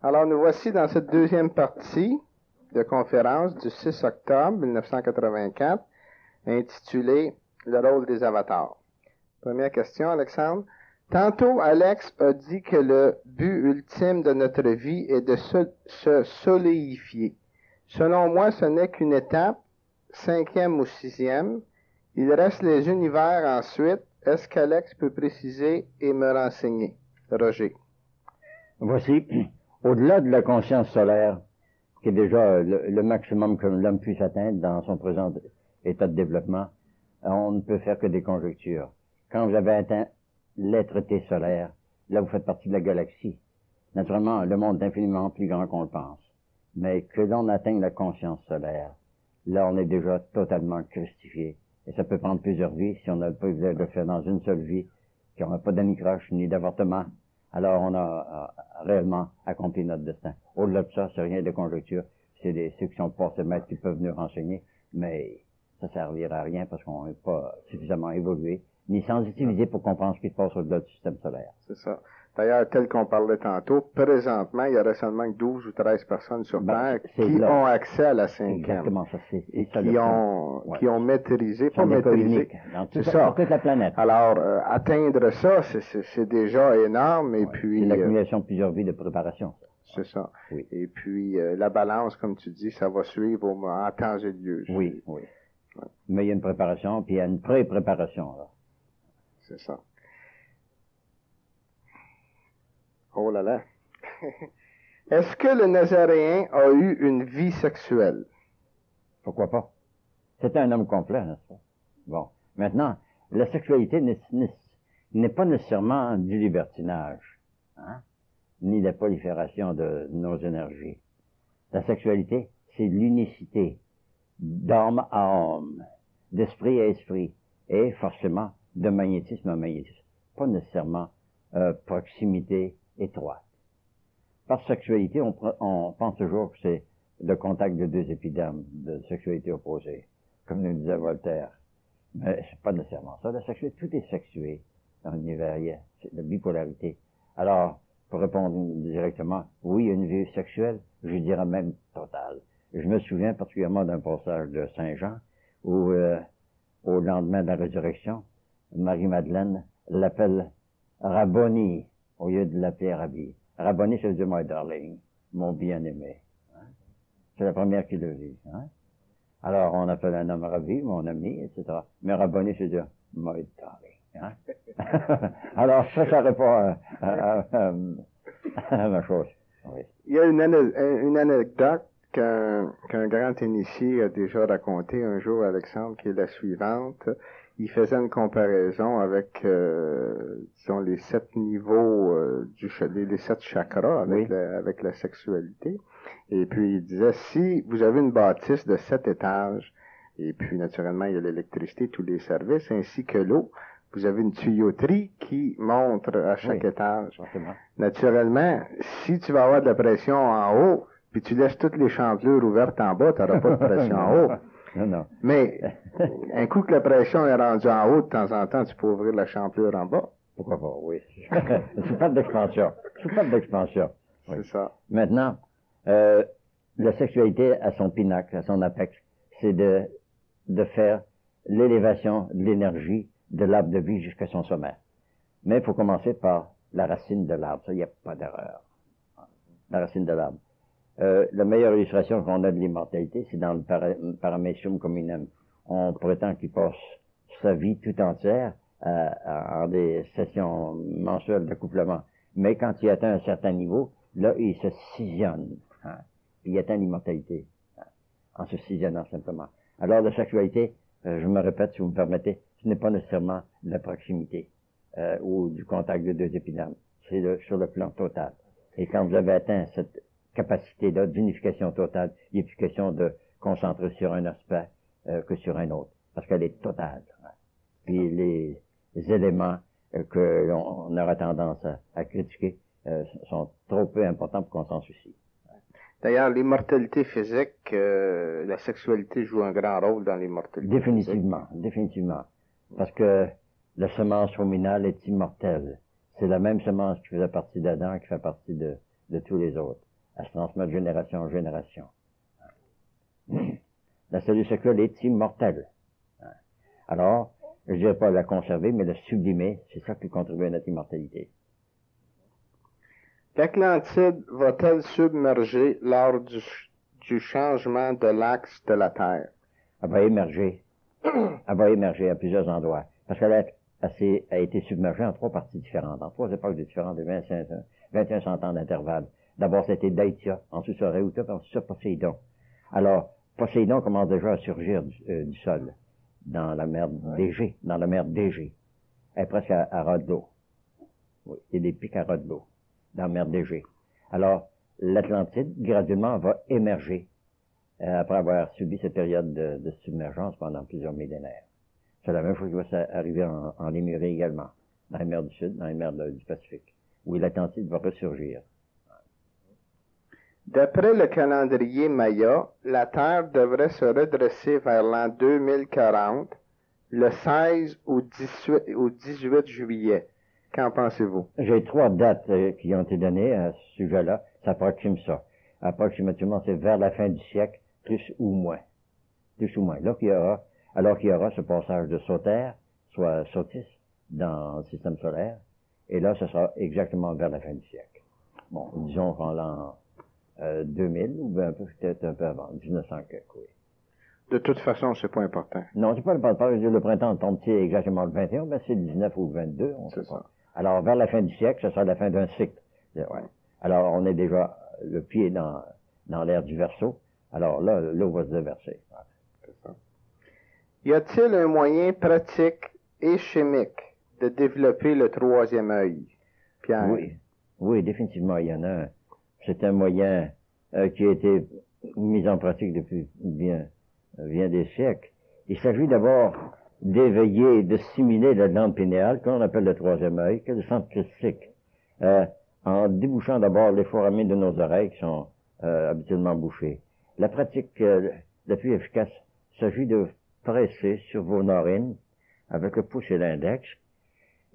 Alors, nous voici dans cette deuxième partie de conférence du 6 octobre 1984, intitulée « Le rôle des avatars ». Première question, Alexandre. Tantôt, Alex a dit que le but ultime de notre vie est de se soléifier. Selon moi, ce n'est qu'une étape, 5e ou 6e. Il reste les univers ensuite. Est-ce qu'Alex peut préciser et me renseigner? Roger. Voici, au-delà de la conscience solaire, qui est déjà le maximum que l'homme puisse atteindre dans son présent état de développement, on ne peut faire que des conjectures. Quand vous avez atteint l'être-té solaire, là vous faites partie de la galaxie. Naturellement, le monde est infiniment plus grand qu'on le pense. Mais que l'on atteigne la conscience solaire, là on est déjà totalement christifié. Et ça peut prendre plusieurs vies si on a le privilège de le faire dans une seule vie, qu'on n'a pas d'anicroche ni d'avortement. Alors on a réellement accompli notre destin. Au-delà de ça, c'est rien de conjecture. C'est ceux qui sont passés maîtres qui peuvent nous renseigner, mais ça servira à rien parce qu'on n'est pas suffisamment évolué, ni sensibilisé pour comprendre ce qui se passe au-delà du système solaire. C'est ça. D'ailleurs, tel qu'on parlait tantôt, présentement, il y aurait seulement 12 ou 13 personnes sur Terre qui ont accès à la 5e. Exactement, ça c'est et qui ont maîtrisé, pas maîtrisé. C'est ça. Toute la planète. Alors, atteindre ça, c'est déjà énorme. Et puis c'est l'accumulation de plusieurs vies de préparation. C'est ça. Oui. Et puis, la balance, comme tu dis, ça va suivre en temps et lieu. Oui, oui. Ouais. Mais il y a une préparation, puis il y a une pré-préparation. C'est ça. Oh là là. Est-ce que le Nazaréen a eu une vie sexuelle? Pourquoi pas? C'était un homme complet, n'est-ce pas? Bon. Maintenant, la sexualité n'est pas nécessairement du libertinage, hein? Ni de la prolifération de nos énergies. La sexualité, c'est l'unicité d'âme à âme, d'esprit à esprit, et forcément de magnétisme à magnétisme. Pas nécessairement proximité étroite. Par sexualité, on pense toujours que c'est le contact de deux épidermes de sexualité opposée, comme nous disait Voltaire. Mais c'est pas nécessairement ça. La sexualité, tout est sexué dans l'univers, c'est la bipolarité. Alors, pour répondre directement, oui, une vie sexuelle, je dirais même totale. Je me souviens particulièrement d'un passage de Saint Jean où, au lendemain de la résurrection, Marie-Madeleine l'appelle Rabboni au lieu de l'appeler Rabbi. Rabboni, ça veut dire my darling, mon bien-aimé. Hein? C'est la première qui le dit. Hein? Alors, on appelle un homme Rabbi, mon ami, etc. Mais Rabboni, ça veut dire my darling. Hein? Alors, ça répond à la chose. Oui. Il y a une anecdote qu'un grand initié a déjà raconté un jour, Alexandre, qui est la suivante. Il faisait une comparaison avec, disons, les 7 niveaux les 7 chakras avec la sexualité. Et puis, il disait, si vous avez une bâtisse de 7 étages, et puis, naturellement, il y a l'électricité, tous les services, ainsi que l'eau, vous avez une tuyauterie qui montre à chaque étage. Forcément. Naturellement, si tu vas avoir de la pression en haut, puis tu laisses toutes les chancelures ouvertes en bas, tu n'auras pas de pression en haut. Non. Mais, un coup que la pression est rendue en haut, de temps en temps, tu peux ouvrir la chancelure en bas. Pourquoi pas, oui. C'est pas d'expansion. Oui. C'est ça. Maintenant, la sexualité à son pinacle, à son apex, c'est de faire l'élévation de l'énergie de l'arbre de vie jusqu'à son sommet. Mais il faut commencer par la racine de l'arbre. Ça, il n'y a pas d'erreur. La racine de l'arbre. La meilleure illustration qu'on a de l'immortalité, c'est dans le Paramecium Communem. On prétend qu'il passe sa vie tout entière en des sessions mensuelles d'accouplement. Mais quand il atteint un certain niveau, là, il se scissionne. Hein, il atteint l'immortalité. Hein, en se scissionnant simplement. Alors, la sexualité, je me répète, si vous me permettez, ce n'est pas nécessairement de la proximité ou du contact de deux épidermes. C'est sur le plan total. Et quand vous avez atteint cette capacité-là d'unification totale, il n'est plus question de concentrer sur un aspect que sur un autre, parce qu'elle est totale. Hein. Puis les éléments que l'on aura tendance à critiquer sont trop peu importants pour qu'on s'en soucie. D'ailleurs, l'immortalité physique, la sexualité joue un grand rôle dans l'immortalité Définitivement. Parce que la semence ruminale est immortelle. C'est la même semence qui faisait partie d'Adam qui fait partie de tous les autres. Elle se transmet de génération en génération. La cellule sexuelle est immortelle. Alors, je ne dirais pas la conserver, mais la sublimer, c'est ça qui contribue à notre immortalité. L'Atlantide va-t-elle submerger lors du changement de l'axe de la Terre? Elle va émerger. Elle va émerger à plusieurs endroits. Parce qu'elle a été submergée en 3 parties différentes, en 3 époques différentes de 2100 ans d'intervalle. D'abord, c'était Daïtia, ensuite ça Réuta, puis ensuite ça Poséidon. Alors, Poséidon commence déjà à surgir du sol, dans la mer d'Égée, dans la mer d'Égée. Elle est presque à ras de l'eau. Oui, il y a des pics à ras de l'eau, dans la mer d'Égée. Alors, l'Atlantide, graduellement, va émerger, après avoir subi cette période de submergence pendant plusieurs millénaires. C'est la même chose qui va arriver en Lémurie également, dans les mers du Sud, dans les mers du Pacifique, où l'Atlantide va ressurgir. D'après le calendrier Maya, la Terre devrait se redresser vers l'an 2040, le 16 ou 18 juillet. Qu'en pensez-vous? J'ai 3 dates qui ont été données à ce sujet-là. Ça approxime ça. Approximativement, c'est vers la fin du siècle, plus ou moins. Plus ou moins. Alors qu'il y aura ce passage de Soter, soit Sotis, dans le système solaire. Et là, ce sera exactement vers la fin du siècle. Bon, disons qu'en l'an 2000, ou bien peut-être un peu avant, 1900 quelque, oui. De toute façon, c'est pas important. Non, c'est pas le printemps tombe-t-il exactement le 21, mais c'est le 19 ou le 22, on sait pas. Alors, vers la fin du siècle, ce sera la fin d'un cycle. Ouais. Alors, on est déjà le pied dans l'ère du Verseau. Alors là, l'eau va se déverser. Ouais. C'est ça. Y a-t-il un moyen pratique et chimique de développer le 3e œil, Pierre? Oui, définitivement, il y en a un. C'est un moyen qui a été mis en pratique depuis bien des siècles. Il s'agit d'abord d'éveiller, de stimuler la glande pinéale, qu'on appelle le 3e œil, qui est le centre christique, en débouchant d'abord les foramen de nos oreilles qui sont habituellement bouchées. La pratique la plus efficace s'agit de presser sur vos narines avec le pouce et l'index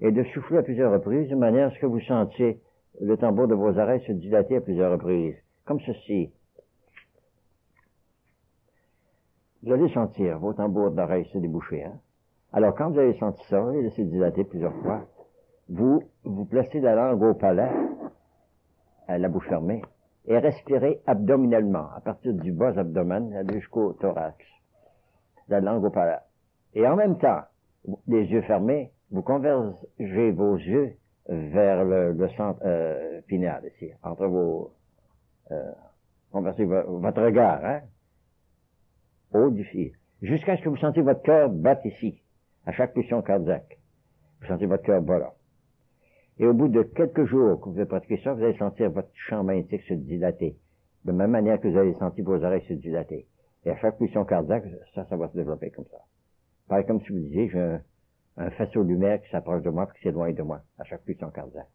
et de souffler à plusieurs reprises de manière à ce que vous sentiez le tambour de vos oreilles se dilater à plusieurs reprises, comme ceci. Vous allez sentir vos tambours d'oreilles se déboucher. Hein? Alors, quand vous avez senti ça et laissé dilater plusieurs fois, vous placez la langue au palais, à la bouche fermée, et respirez abdominalement, à partir du bas abdomen jusqu'au thorax. La langue au palais. Et en même temps, les yeux fermés, vous convergez vos yeux vers le centre pinéal, ici, entre vos... conversez votre regard, hein, haut du fil, jusqu'à ce que vous sentiez votre cœur battre ici, à chaque pulsion cardiaque. Vous sentez votre cœur bas là. Et au bout de quelques jours que vous avez pratiqué ça, vous allez sentir votre champ magnétique se dilater, de même manière que vous allez sentir vos oreilles se dilater. Et à chaque pulsion cardiaque, ça va se développer comme ça. Pareil comme si vous disiez, j'ai un faisceau de lumière qui s'approche de moi puis qui s'éloigne de moi à chaque pulsion cardiaque.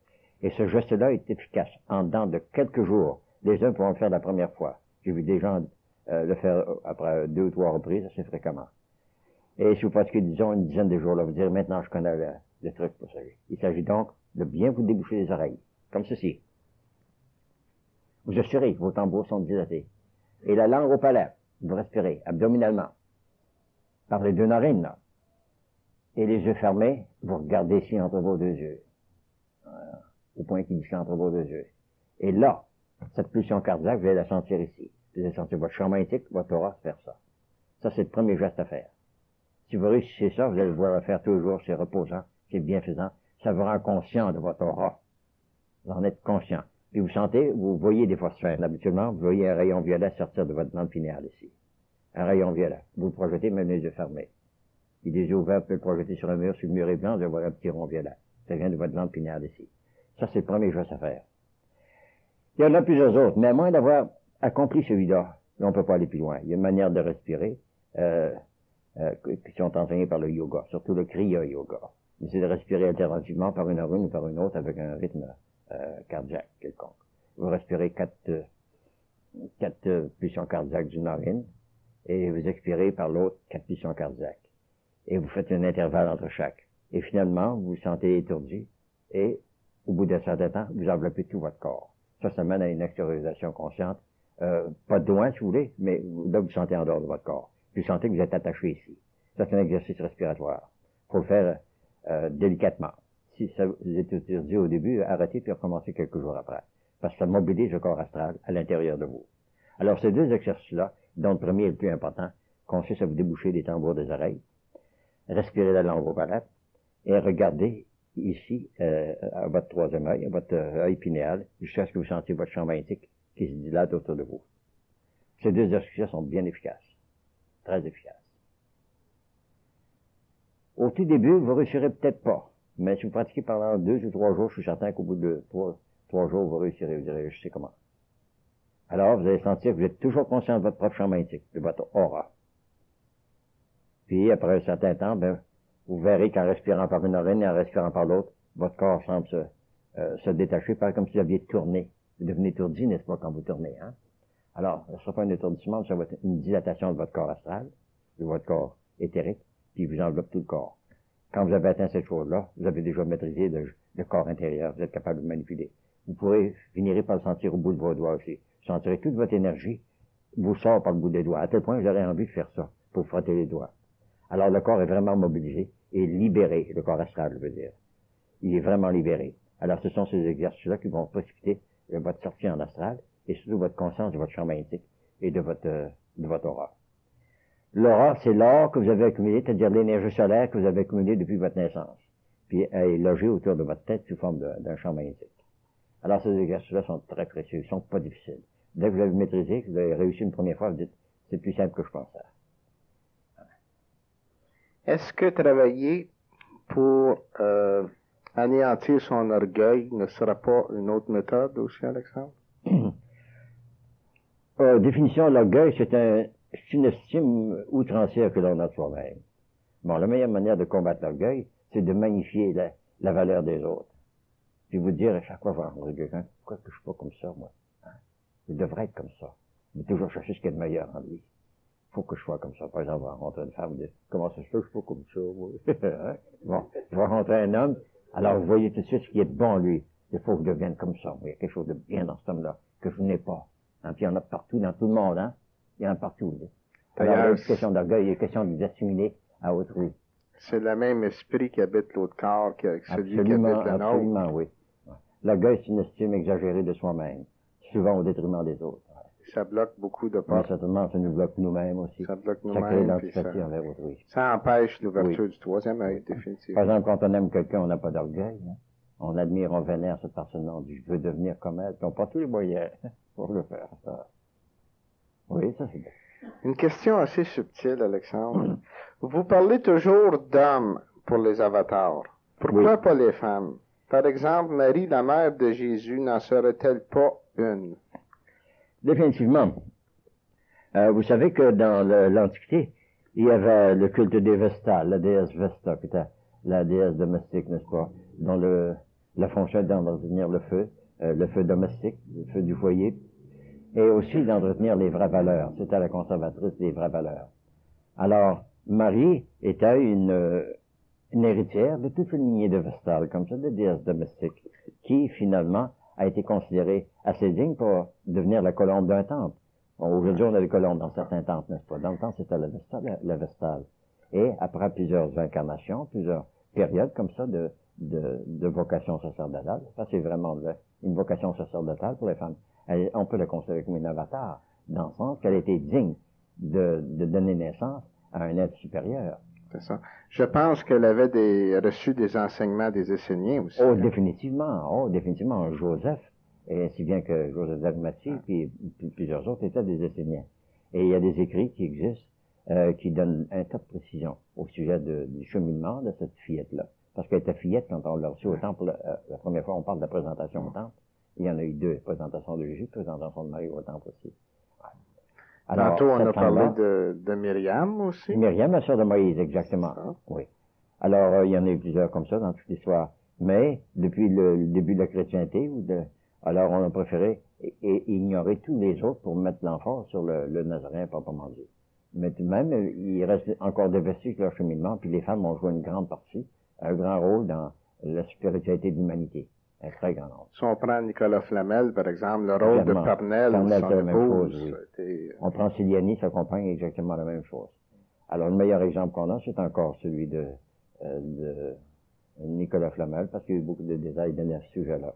Et ce geste-là est efficace. En dedans de quelques jours, les uns pourront le faire la première fois. J'ai vu des gens le faire après 2 ou 3 reprises assez fréquemment. Et si vous pratiquez, disons, une dizaine de jours, là, vous direz, maintenant, je connais le truc pour ça. Il s'agit donc de bien vous déboucher les oreilles, comme ceci. Vous assurez que vos tambours sont dilatés. Et la langue au palais, vous respirez abdominalement, par les 2 narines, là. Et les yeux fermés, vous regardez ici entre vos 2 yeux. Voilà. Au point qui dit entre vos 2 yeux. Et là, cette pulsion cardiaque, vous allez la sentir ici. Vous allez sentir votre champ magnétique, votre aura faire ça. Ça, c'est le premier geste à faire. Si vous réussissez ça, vous allez pouvoir le faire toujours, c'est reposant, c'est bienfaisant. Ça vous rend conscient de votre aura. Vous en êtes conscient. Puis vous sentez, vous voyez des phosphènes. Habituellement, vous voyez un rayon violet sortir de votre glande pinéale ici. Un rayon violet. Vous le projetez même les yeux fermés. Et les yeux ouverts, vous pouvez le projeter sur un mur. Si le mur est blanc, vous allez voir un petit rond violet. Ça vient de votre glande pinéale ici. Ça, c'est le premier geste à faire. Il y en a plusieurs autres, mais à moins d'avoir accompli celui-là, on ne peut pas aller plus loin. Il y a une manière de respirer qui sont enseignées par le yoga, surtout le Kriya Yoga. Mais c'est de respirer alternativement par une narine ou par une autre avec un rythme cardiaque quelconque. Vous respirez 4 pulsions cardiaques d'une narine et vous expirez par l'autre 4 pulsions cardiaques. Et vous faites un intervalle entre chaque. Et finalement, vous vous sentez étourdi et au bout d'un certain temps, vous enveloppez tout votre corps. Ça mène à une extériorisation consciente. Pas de loin, si vous voulez, mais là, vous sentez en dehors de votre corps. Puis vous sentez que vous êtes attaché ici. Ça, c'est un exercice respiratoire. Il faut le faire délicatement. Si ça vous est dit au début, arrêtez puis recommencez quelques jours après. Parce que ça mobilise le corps astral à l'intérieur de vous. Alors, ces deux exercices-là, dont le premier est le plus important, consiste à vous déboucher les tambours des oreilles, respirer la langue au palate, et regardez ici, à votre troisième œil, à votre œil pinéal, jusqu'à ce que vous sentiez votre champ magnétique qui se dilate autour de vous. Ces deux exercices sont bien efficaces. Très efficaces. Au tout début, vous ne réussirez peut-être pas. Mais si vous pratiquez pendant 2 ou 3 jours, je suis certain qu'au bout de 3 jours, vous réussirez. Vous direz, je sais comment. Alors, vous allez sentir que vous êtes toujours conscient de votre propre champ magnétique, de votre aura. Puis, après un certain temps, vous verrez qu'en respirant par une oreille et en respirant par l'autre, votre corps semble se détacher, par comme si vous aviez tourné. Vous devenez étourdi, n'est-ce pas, quand vous tournez, hein? Alors, ce ne sera pas un étourdissement, ça va être une dilatation de votre corps astral, de votre corps éthérique, puis vous enveloppe tout le corps. Quand vous avez atteint cette chose-là, vous avez déjà maîtrisé le corps intérieur, vous êtes capable de le manipuler. Vous finirez par le sentir au bout de vos doigts aussi. Vous sentirez toute votre énergie vous sort par le bout des doigts, à tel point que vous aurez envie de faire ça, pour frotter les doigts. Alors, le corps est vraiment mobilisé et libéré, le corps astral, je veux dire. Il est vraiment libéré. Alors, ce sont ces exercices-là qui vont précipiter votre sortie en astral, et surtout votre conscience de votre champ magnétique et de votre aura. L'aura, c'est l'or que vous avez accumulé, c'est-à-dire l'énergie solaire que vous avez accumulée depuis votre naissance. Puis elle est logée autour de votre tête sous forme d'un champ magnétique. Alors ces exercices-là sont très précieux, ils sont pas difficiles. Dès que vous avez maîtrisé, que vous avez réussi une première fois, vous dites, c'est plus simple que je pensais. Est-ce que travailler pour anéantir son orgueil ne sera pas une autre méthode aussi, Alexandre? Définition de l'orgueil, c'est une estime outrancière que l'on a de soi-même. Bon, la meilleure manière de combattre l'orgueil, c'est de magnifier la valeur des autres. Puis vous dire à chaque fois, voir quelqu'un, pourquoi que je suis pas comme ça, moi? Hein? Je devrais être comme ça. Mais toujours chercher ce qu'il y a de meilleur en lui. Faut que je sois comme ça. Par exemple, on va rencontrer une femme, dire, comment ça se fait que je suis pas comme ça, moi? Hein? Bon, je vais rencontrer un homme, alors vous voyez tout de suite ce qui est de bon en lui. Il faut que je devienne comme ça. Il y a quelque chose de bien dans cet homme-là, que je n'ai pas. Hein? Puis il y en a partout, dans tout le monde, hein? Il y en a partout. Là. Alors, il y a une question d'orgueil, il y a une question de l'assimiler à autrui. C'est le même esprit qui habite l'autre corps que celui qui Absolument, habite le nôtre. absolument, oui. L'orgueil, c'est une estime exagérée de soi-même, souvent au détriment des autres. Ça bloque beaucoup de Mais portes. certainement, ça nous bloque nous-mêmes aussi. Ça bloque Ça crée nous-mêmes. l'antipathie envers autrui. Ça empêche l'ouverture du troisième œil, définitivement. Par exemple, quand on aime quelqu'un, on n'a pas d'orgueil. Hein? On admire, on vénère cette personne-là, on dit, je veux devenir comme elle, puis on prend tous les moyens pour le faire. Ça. Oui, ça c'est bien. Une question assez subtile, Alexandre. Vous parlez toujours d'hommes pour les avatars. Pourquoi pas les femmes? Par exemple, Marie, la mère de Jésus, n'en serait-elle pas une? Définitivement. Vous savez que dans l'Antiquité, il y avait le culte des Vestales, la déesse Vesta, qui était la déesse domestique, n'est-ce pas, dont la fonction est d'entretenir le feu domestique, le feu du foyer, et aussi d'entretenir les vraies valeurs. C'était la conservatrice des vraies valeurs. Alors, Marie était une héritière de toute une lignée de Vestales, comme ça, de déesses domestiques, qui, finalement, a été considérée assez digne pour devenir la colombe d'un temple. Bon, aujourd'hui, on a des colombes dans certains temples, n'est-ce pas? Dans le temps, c'était la Vestale. Et après plusieurs incarnations, plusieurs périodes comme ça de vocation sacerdotale, ça c'est vraiment une vocation sacerdotale pour les femmes. On peut la considérer comme une avatar, dans le sens qu'elle était digne de donner naissance à un être supérieur. C'est ça. Je pense qu'elle avait reçu des enseignements des Esséniens aussi. Oh, définitivement. Joseph, et si bien que Joseph d'Arimathie, puis plusieurs autres étaient des Esséniens. Et il y a des écrits qui existent, qui donnent un tas de précision au sujet du cheminement de cette fillette-là. Parce qu'elle était fillette quand on l'a reçue au temple, la première fois on parle de la présentation au temple. Il y en a eu 2, présentation de Jésus, présentation de Marie au temple aussi. Alors, tantôt, on a parlé de Myriam aussi. Myriam, la sœur de Moïse, exactement. Oui. Alors, il y en a eu plusieurs comme ça dans toute l'histoire. Mais, depuis le début de la chrétienté, alors on a préféré ignorer tous les autres pour mettre l'emphase sur le Nazaréen proprement dit. Mais tout de même, il reste encore des vestiges de leur cheminement, puis les femmes ont joué une grande partie, un grand rôle dans la spiritualité de l'humanité. un très grand nombre. Si on prend Nicolas Flamel, par exemple, le rôle de Exactement. Parnell, Parnell, son c'est la même épouse, chose, oui. c'était- On prend Ciliani, sa compagne, exactement la même chose. Alors, le meilleur exemple qu'on a, c'est encore celui de Nicolas Flamel, parce qu'il y a eu beaucoup de détails dans ce sujet-là.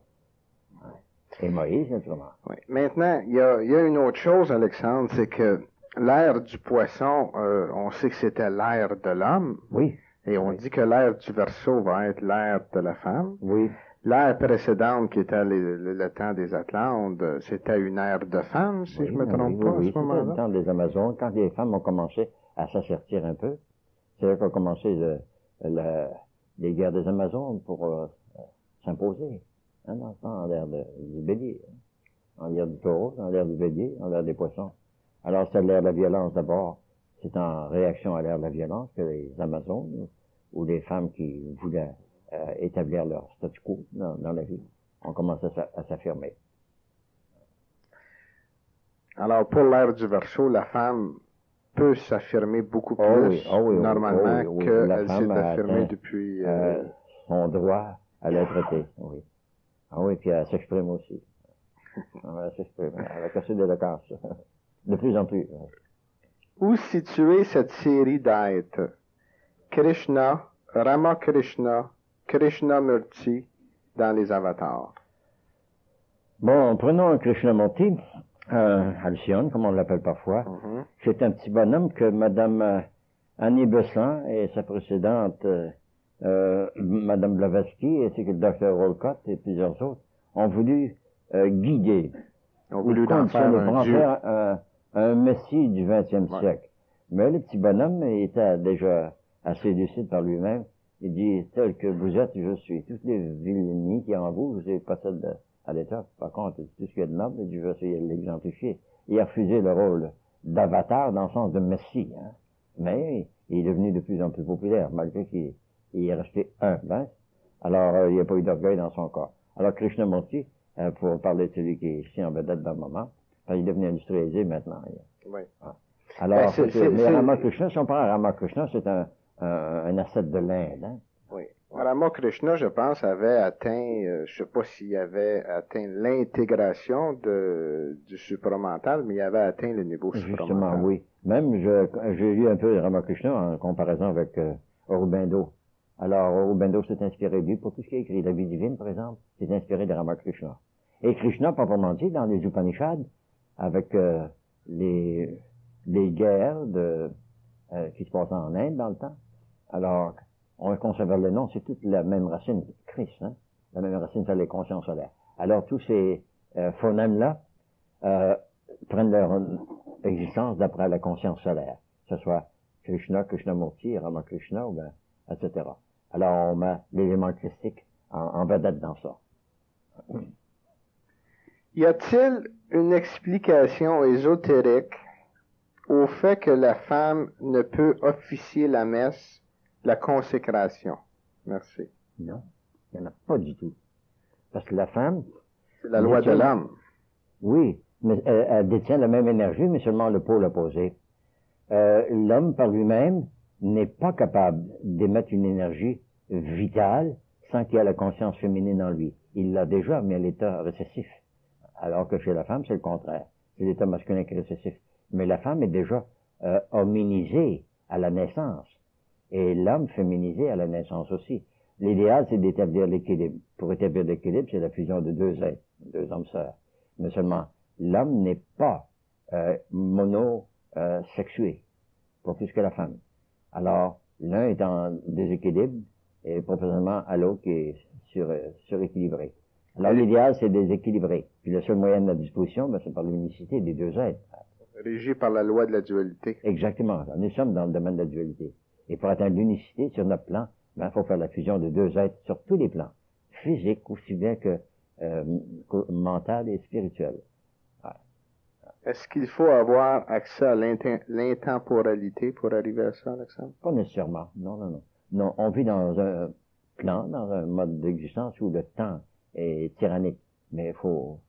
Et Moïse, naturellement. Oui. Maintenant, il y a une autre chose, Alexandre, c'est que l'ère du poisson, on sait que c'était l'ère de l'homme, Oui, et on Oui. dit que l'ère du Verseau va être l'ère de la femme. oui. L'ère précédente, qui était le temps des Atlantes, c'était une ère de femmes, si je me Ben trompe oui, pas, oui, à ce c'était le moment-là. temps des Amazones, quand les femmes ont commencé à s'assertir un peu. C'est là qu'ont commencé les guerres des Amazones pour s'imposer. Hein, dans le temps, en l'ère du bélier. Hein. En l'ère du taureau, en l'ère du bélier, en l'ère des poissons. Alors, c'est l'ère de la violence d'abord. C'est en réaction à l'ère de la violence que les Amazones, ou les femmes qui voulaient établir leur statu quo dans la vie, ont commencé à s'affirmer. Alors, pour l'ère du Verseau, la femme peut s'affirmer beaucoup plus, oui, normalement, oui. qu'elle La femme s'est a affirmée atteint, depuis... son droit à l'être été, oui. Ah oui, puis elle s'exprime aussi. Elle s'exprime, elle a cassé d'éloquence. De plus en plus. Où situer cette série d'êtres? Krishna, Ramakrishna, Krishnamurti dans les avatars. Bon, prenons Krishnamurti, Alcyone, comme on l'appelle parfois. Mhm. C'est un petit bonhomme que Madame Annie Besant et sa précédente, Madame Blavatsky, ainsi que le docteur Olcott et plusieurs autres, ont voulu guider. Ils ont voulu Ou en faire conditionner pour un en dieu. faire un messie du 20e Ouais. siècle. Mais le petit bonhomme il était déjà assez lucide par lui-même. Il dit, tel que vous êtes, je suis. Toutes les vilenies qu'il y a en vous, je n'ai pas celles à l'état. Par contre, tout ce qu'il y a de noble, je vais essayer de l'exemplifier. Il a refusé le rôle d'avatar dans le sens de messie. Hein. Mais il est devenu de plus en plus populaire, malgré qu'il est resté humble. Hein. Alors, il n'y a pas eu d'orgueil dans son corps. Alors, Krishnamurti, pour parler de celui qui est ici en vedette dans le moment, il est devenu industrialisé maintenant. Oui. Alors, Ben, mais Ramakrishna, si on prend Ramakrishna, c'est un ascète de l'Inde. Hein? Oui. Ramakrishna, je pense, avait atteint, je sais pas s'il avait atteint l'intégration du supramental, mais il avait atteint le niveau supramental. Justement, oui. Même, j'ai lu un peu de Ramakrishna en comparaison avec Aurobindo. Alors, Aurobindo s'est inspiré de lui pour tout ce qui est écrit. La vie divine, par exemple, s'est inspiré de Ramakrishna. Et Krishna, proprement dit, dans les Upanishads, avec les guerres qui se passaient en Inde dans le temps. Alors, on conserve le nom, c'est toute la même racine, Christ, hein? La même racine, c'est les consciences solaires. Alors, tous ces phonèmes-là prennent leur existence d'après la conscience solaire, que ce soit Krishna, Krishnamurti, Ramakrishna, ou ben, etc. Alors, on met l'élément christique en vedette dans ça. Y a-t-il une explication ésotérique au fait que la femme ne peut officier la messe, la consécration? Merci. Non, il n'y en a pas du tout. Parce que la femme... C'est la loi de l'homme. Oui, mais elle détient la même énergie, mais seulement le pôle opposé. L'homme, par lui-même, n'est pas capable d'émettre une énergie vitale sans qu'il y ait la conscience féminine en lui. Il l'a déjà, mais à l'état récessif. Alors que chez la femme, c'est le contraire. C'est l'état masculin qui est récessif. Mais la femme est déjà hominisée à la naissance. Et l'homme féminisé à la naissance aussi. L'idéal, c'est d'établir l'équilibre. Pour établir l'équilibre, c'est la fusion de deux êtres, deux hommes sœurs. Mais seulement, l'homme n'est pas monosexué, pas plus que la femme. Alors, l'un est en déséquilibre et proportionnellement à l'autre qui est suréquilibré. Alors, l'idéal, c'est déséquilibrer. Puis le seul moyen de la disposition, ben, c'est par l'unicité des deux êtres. Régi par la loi de la dualité. Exactement. Nous sommes dans le domaine de la dualité. Et pour atteindre l'unicité sur notre plan, ben, il faut faire la fusion de deux êtres sur tous les plans. Physique aussi bien que mental et spirituel. Ouais. Est-ce qu'il faut avoir accès à l'intemporalité pour arriver à ça, Alexandre? Pas nécessairement. Non, non, non. Non, on vit dans un plan, dans un mode d'existence où le temps est tyrannique. Mais il faut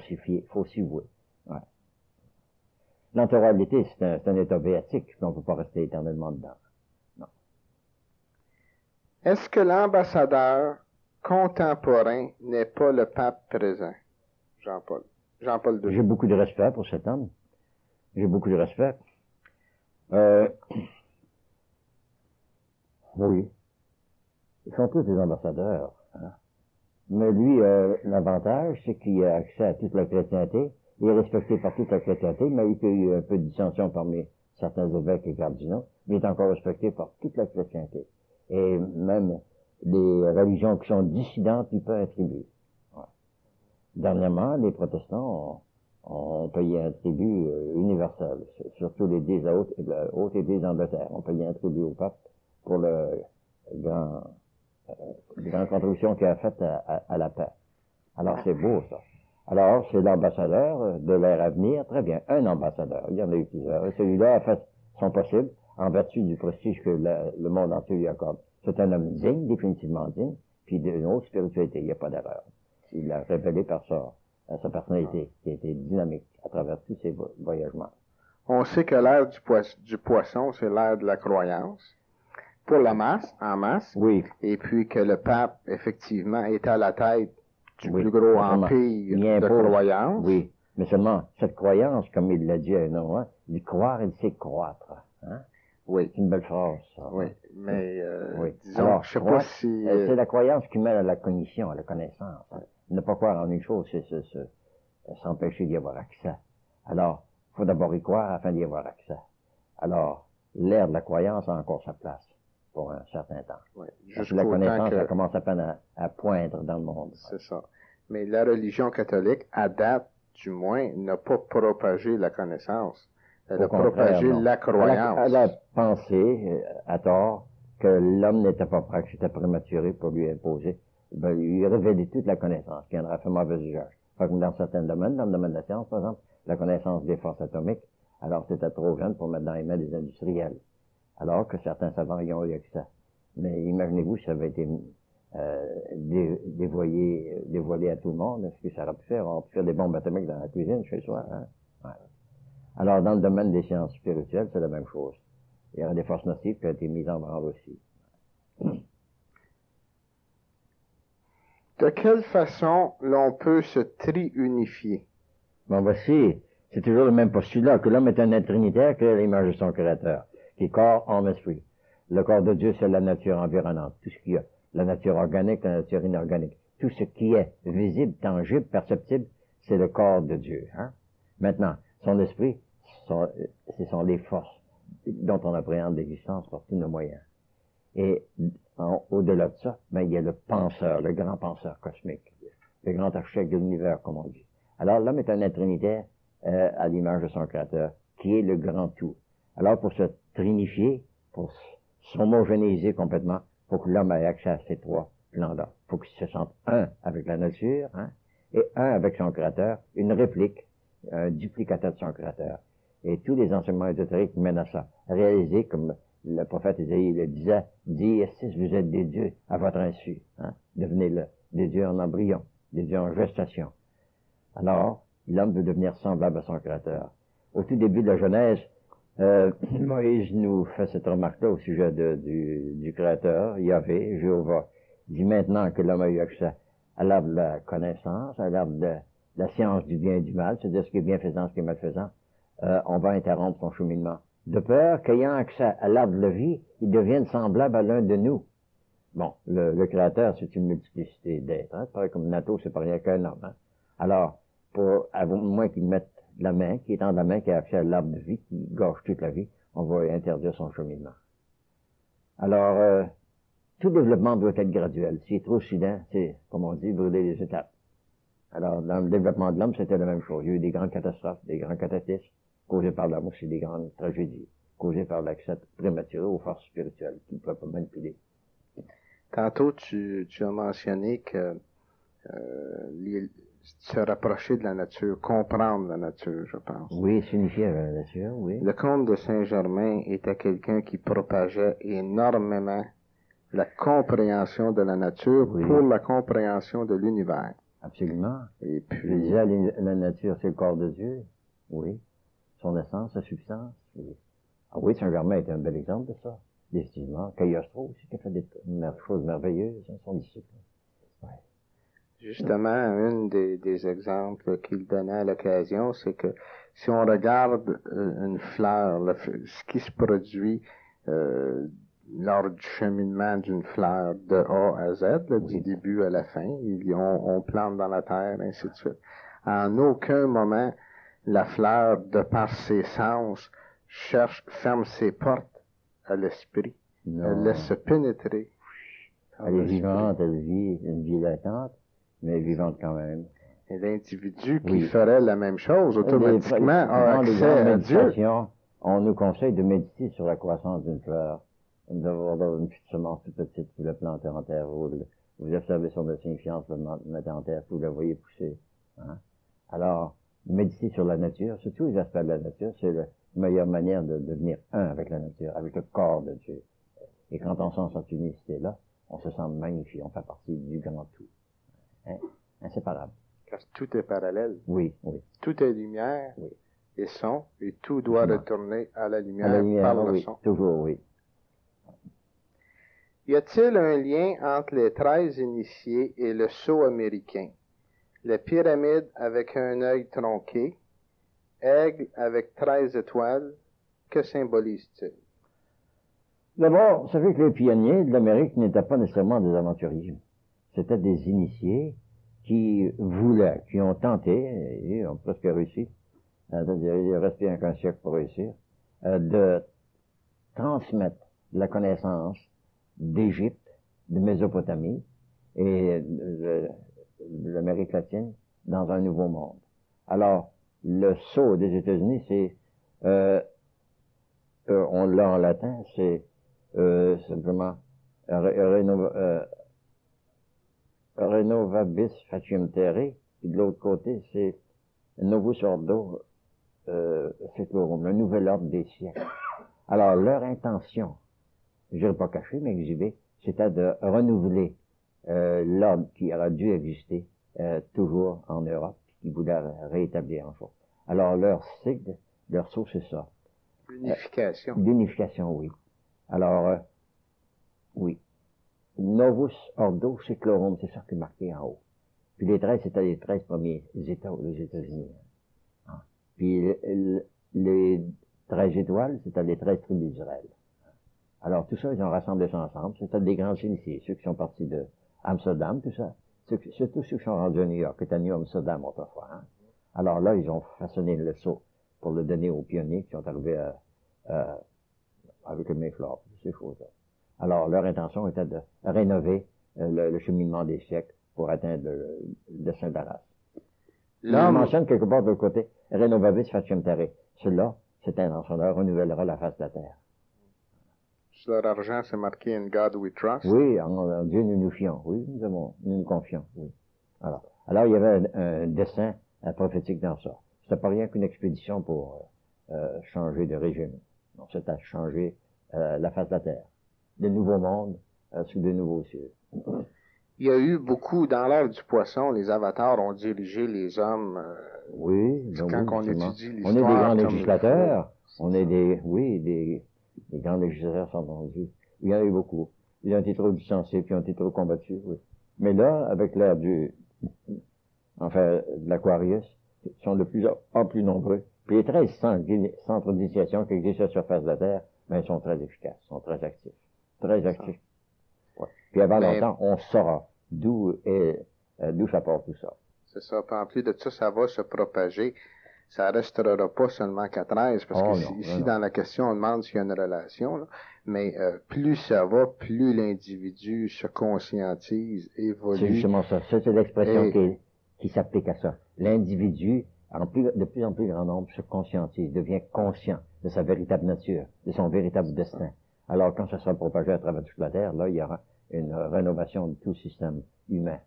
s'y fier, faut s'y vouer. Ouais. L'antemporalité, c'est un état béatique, mais on ne peut pas rester éternellement dedans. Non. Est-ce que l'ambassadeur contemporain n'est pas le pape présent? Jean-Paul II. J'ai beaucoup de respect pour cet homme. J'ai beaucoup de respect. Oui. Ils sont tous des ambassadeurs. Hein. Mais lui, l'avantage, c'est qu'il a accès à toute la chrétienté. Il est respecté par toute la chrétienté, mais il y a eu un peu de dissension parmi certains évêques et cardinaux, mais il est encore respecté par toute la chrétienté. Et même les religions qui sont dissidentes, il peut attribuer. Ouais. Dernièrement, les protestants ont payé un tribut universel, surtout l'Église la haute Église d'Angleterre. On payé un tribut au pape pour le grande contribution qu'il a faite à la paix. Alors, c'est beau, ça. Alors, c'est l'ambassadeur de l'ère à venir. Très bien, un ambassadeur. Il y en a eu plusieurs. Et celui-là a fait son possible en vertu du prestige que le monde entier lui accorde. C'est un homme digne, définitivement digne, puis d'une haute spiritualité. Il n'y a pas d'erreur. Il l'a révélé par sa personnalité, qui a été dynamique à travers tous ses voyagements. On sait que l'ère du poisson, c'est l'ère de la croyance. Pour la masse, en masse. Oui. Et puis que le pape, effectivement, est à la tête du plus gros empire de croyance. Oui, mais seulement, cette croyance, comme il l'a dit à un moment, il croire, il sait croître. Hein? Oui. C'est une belle phrase, ça. Oui, mais disons, alors, je sais pas si... C'est la croyance qui mène à la cognition, à la connaissance. Hein? Ne pas croire en une chose, c'est s'empêcher d'y avoir accès. Alors, il faut d'abord y croire afin d'y avoir accès. Alors, l'ère de la croyance a encore sa place pour un certain temps. Oui, parce que la connaissance, elle commence à peine à poindre dans le monde. C'est ça. Mais la religion catholique, à date, du moins, n'a pas propagé la connaissance. Elle a propagé la croyance. Elle a pensé, à tort, que l'homme n'était pas prêt, que c'était prématuré pour lui imposer. Ben, lui révéler toute la connaissance, qui en a fait mauvais usage. Comme dans certains domaines, dans le domaine de la science, par exemple, la connaissance des forces atomiques, alors c'était trop jeune pour mettre dans les mains des industriels. Alors que certains savants y ont eu accès. Mais imaginez-vous si ça avait été dévoilé à tout le monde, ce que ça aurait pu faire? On aurait pu faire des bombes atomiques dans la cuisine chez soi. Hein? Ouais. Alors, dans le domaine des sciences spirituelles, c'est la même chose. Il y aura des forces nocives qui ont été mises en branle aussi. De quelle façon l'on peut se triunifier? Bon, voici, c'est toujours le même postulat, que l'homme est un être trinitaire créé à l'image de son créateur, qui est corps, âme, esprit. Le corps de Dieu, c'est la nature environnante, tout ce qu'il y a. La nature organique, la nature inorganique. Tout ce qui est visible, tangible, perceptible, c'est le corps de Dieu. Hein? Maintenant, son esprit, ce sont les forces dont on appréhende l'existence par tous nos moyens. Et au-delà de ça, ben, il y a le penseur, le grand penseur cosmique, le grand architecte de l'univers, comme on dit. Alors, l'homme est un être trinitaire à l'image de son créateur, qui est le grand tout. Alors, pour se trinifier, pour s'homogénéiser complètement, faut que l'homme ait accès à ces trois plans-là. Faut qu'il se sente un avec la nature, hein, et un avec son créateur, une réplique, un duplicateur de son créateur. Et tous les enseignements ésotériques mènent à ça. Réaliser, comme le prophète Isaïe le disait, dire si vous êtes des dieux à votre insu, hein, devenez-le, des dieux en embryon, des dieux en gestation. Alors, l'homme veut devenir semblable à son créateur. Au tout début de la Genèse, Moïse nous fait cette remarque-là au sujet du créateur, Yahvé, Jéhovah. Il dit maintenant que l'homme a eu accès à l'arbre de la connaissance, à l'arbre de la science du bien et du mal, c'est-à-dire ce qui est bienfaisant, ce qui est malfaisant, on va interrompre son cheminement. De peur qu'ayant accès à l'arbre de la vie, il devienne semblable à l'un de nous. Bon, le créateur, c'est une multiplicité d'êtres, hein, pareil comme Nato, c'est pas rien qu'un homme. Hein. Alors, à moins qu'il mette la main, qui étend la main, qui a accès à l'arbre de vie, qui gâche toute la vie, on va interdire son cheminement. Alors, tout développement doit être graduel. S'il est trop soudain, c'est, comme on dit, brûler les étapes. Alors, dans le développement de l'homme, c'était la même chose. Il y a eu des grandes catastrophes, des grands cataclysmes, causés par l'amour, c'est des grandes tragédies, causées par l'accès prématuré aux forces spirituelles qui ne peuvent pas manipuler. Tantôt, tu as mentionné que se rapprocher de la nature, comprendre la nature, je pense. Oui, s'unifier avec la nature, oui. Le comte de Saint-Germain était quelqu'un qui propageait énormément la compréhension de la nature pour la compréhension de l'univers. Absolument. Et puis... Je disais, la nature, c'est le corps de Dieu. Oui. Son essence, sa substance. Oui. Ah oui, Saint-Germain est un bel exemple de ça. Décidément. Cagliostro aussi, qui a fait des choses merveilleuses, hein, son disciple. Justement, un des exemples qu'il donnait à l'occasion, c'est que si on regarde une fleur, ce qui se produit lors du cheminement d'une fleur de A à Z, là, du début à la fin, on plante dans la terre, ainsi de suite. En aucun moment, la fleur, de par ses sens, ferme ses portes à l'esprit. Elle laisse se pénétrer. Elle est vivante, elle vit une vie latente, mais vivante quand même. Et l'individu qui ferait la même chose, automatiquement, a dans les accès grandes à Dieu. méditations, on nous conseille de méditer sur la croissance d'une fleur, d'avoir une petite semence toute petite, vous la plantez en terre, vous observez son insignifiance, vous la mettez en terre, vous la voyez pousser. Hein? Alors, méditer sur la nature, sur tous les aspects de la nature, c'est la meilleure manière de devenir un avec la nature, avec le corps de Dieu. Et quand on sent cette unicité-là, on se sent magnifique, on fait partie du grand tout. Hein? Inséparable. Car tout est parallèle. Oui, oui. Tout est lumière et son, et tout doit retourner à la lumière, par le son. Toujours, oui. Y a-t-il un lien entre les 13 initiés et le sceau américain? La pyramide avec un œil tronqué, aigle avec 13 étoiles, que symbolise-t-il? D'abord, ça fait que les pionniers de l'Amérique n'étaient pas nécessairement des aventuriers. C'était des initiés qui voulaient, qui ont tenté, et ont presque réussi, c'est-à-dire il reste bien qu'un siècle pour réussir, de transmettre la connaissance d'Égypte, de Mésopotamie et de l'Amérique latine dans un nouveau monde. Alors, le sceau des États-Unis, c'est, on l'a en latin, c'est simplement Renovabis Facium Terre, et de l'autre côté, c'est Novus Ordo Seclorum, le nouvel ordre des siècles. Alors, leur intention, je dirais pas cachée, mais exhibée, c'était de renouveler l'ordre qui aurait dû exister toujours en Europe, qui voulait rétablir en chose. Alors, leur sigle, leur sceau, c'est ça. L'unification. L'unification, oui. Alors, oui. Novus Ordo Seclorum, c'est ça qui est marqué en haut. Puis les 13, c'était les 13 premiers États aux États-Unis. Hein. Puis les 13 étoiles, c'était les 13 tribus d'Israël. Alors tout ça, ils ont rassemblé ça ensemble. C'était des grands initiés, ceux qui sont partis de Amsterdam, tout ça. Surtout ceux qui sont rendus à New York, qui étaient à New Amsterdam autrefois. Hein. Alors là, ils ont façonné le sceau pour le donner aux pionniers qui sont arrivés avec le Mayflower, ces choses-là. Alors, leur intention était de rénover le cheminement des siècles pour atteindre le Saint-Daras. Il mentionne quelque part de l'autre côté, Renovabis Facium Terre. Cela, cette intention-là renouvellera la face de la terre. Sur leur argent, c'est marqué « In God we trust ». Oui, en Dieu nous nous fions. Oui, nous nous confions. Oui. Alors, il y avait un dessin prophétique dans ça. C'était pas rien qu'une expédition pour changer de régime. Non, c'était changer la face de la terre. De nouveaux mondes sous de nouveaux cieux. Il y a eu beaucoup, dans l'ère du poisson, les avatars ont dirigé les hommes. Oui, quand on étudie l'histoire. On est des grands législateurs. On est des grands législateurs sont rendus. Il y en a eu beaucoup. Ils ont été trop distancés, puis ils ont été trop combattus, oui. Mais là, avec l'ère de l'Aquarius, ils sont de plus en plus nombreux. Puis les 13 centres d'initiation qui existent sur la surface de la Terre, ben, ils sont très efficaces, sont très actifs. Très actifs. Ouais. Puis avant longtemps, on saura d'où ça part tout ça. C'est ça. Puis en plus de ça, ça va se propager. Ça restera pas seulement qu'à 13, parce que ici, dans la question, on demande s'il y a une relation, là. Mais plus ça va, plus l'individu se conscientise, évolue. C'est justement ça. Ça, c'est l'expression qui s'applique à ça. L'individu, de plus en plus grand nombre, se conscientise, devient conscient de sa véritable nature, de son véritable destin. Alors, quand ça sera propagé à travers toute la Terre, là, il y aura une rénovation de tout le système humain,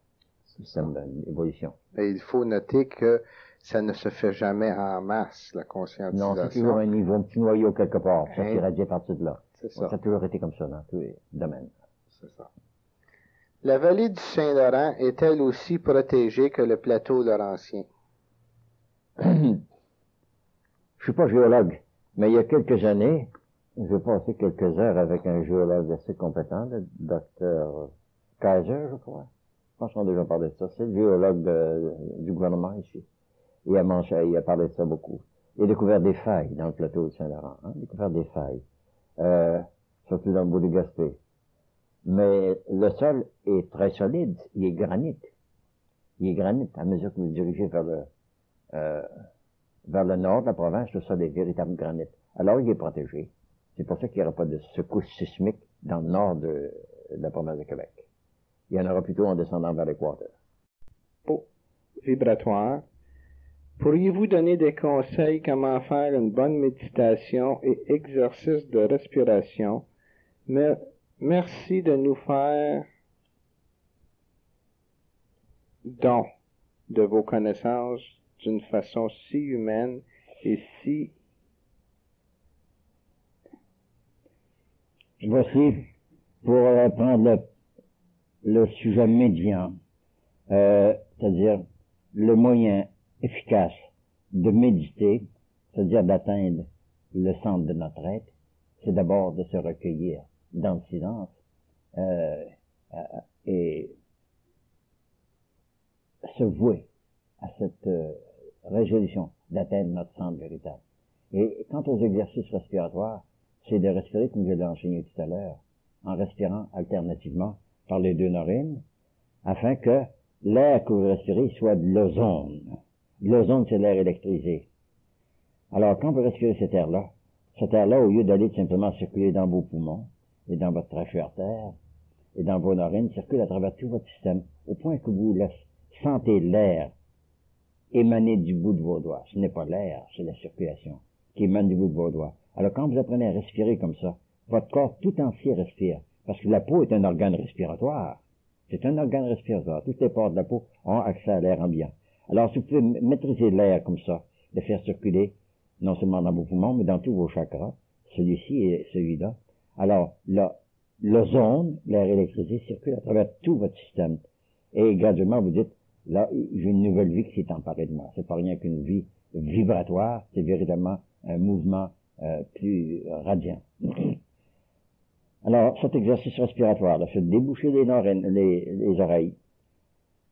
système d'évolution. Et il faut noter que ça ne se fait jamais en masse, la conscientisation. Non, c'est toujours un niveau, un petit noyau quelque part, ça s'irradie à partir de là. C'est ça. Ça a toujours été comme ça dans tous les domaines. C'est ça. La vallée du Saint-Laurent est-elle aussi protégée que le plateau laurentien? Je suis pas géologue, mais il y a quelques années, j'ai passé quelques heures avec un géologue assez compétent, le docteur Kaiser, je crois. pense qu'on a déjà parlé de ça. C'est le géologue du gouvernement ici. Il a parlé de ça beaucoup. Il a découvert des failles dans le plateau de Saint-Laurent. Hein? Il a découvert des failles. Surtout dans le bout du Gaspé. Mais le sol est très solide. Il est granit. Il est granit. À mesure que vous dirigez vers le nord de la province, le sol est véritable granit. Alors, il est protégé. C'est pour ça qu'il n'y aura pas de secousse sismique dans le nord de la province de Québec. Il y en aura plutôt en descendant vers l'équateur. Vibratoire. Pourriez-vous donner des conseils comment faire une bonne méditation et exercice de respiration? Merci de nous faire don de vos connaissances d'une façon si humaine et si... Voici, pour prendre le sujet médian, c'est-à-dire le moyen efficace de méditer, c'est-à-dire d'atteindre le centre de notre être, c'est d'abord de se recueillir dans le silence et se vouer à cette résolution d'atteindre notre centre véritable. Et quant aux exercices respiratoires, c'est de respirer, comme je l'ai enseigné tout à l'heure, en respirant alternativement par les deux narines, afin que l'air que vous respirez soit de l'ozone. L'ozone, c'est l'air électrisé. Alors, quand vous respirez cet air-là, au lieu d'aller simplement circuler dans vos poumons, et dans votre trachée artère, et dans vos narines, circule à travers tout votre système, au point que vous sentez l'air émaner du bout de vos doigts. Ce n'est pas l'air, c'est la circulation qui émane du bout de vos doigts. Alors, quand vous apprenez à respirer comme ça, votre corps tout entier respire, parce que la peau est un organe respiratoire. C'est un organe respiratoire. Toutes les pores de la peau ont accès à l'air ambiant. Alors, si vous pouvez maîtriser l'air comme ça, le faire circuler, non seulement dans vos poumons, mais dans tous vos chakras, celui-ci et celui-là, alors, l'ozone, l'air électrisé, circule à travers tout votre système. Et graduellement, vous dites, là, j'ai une nouvelle vie qui s'est emparée de moi. C'est pas rien qu'une vie vibratoire, c'est véritablement un mouvement plus radiant. Alors, cet exercice respiratoire, là, c'est de déboucher les narines, les oreilles,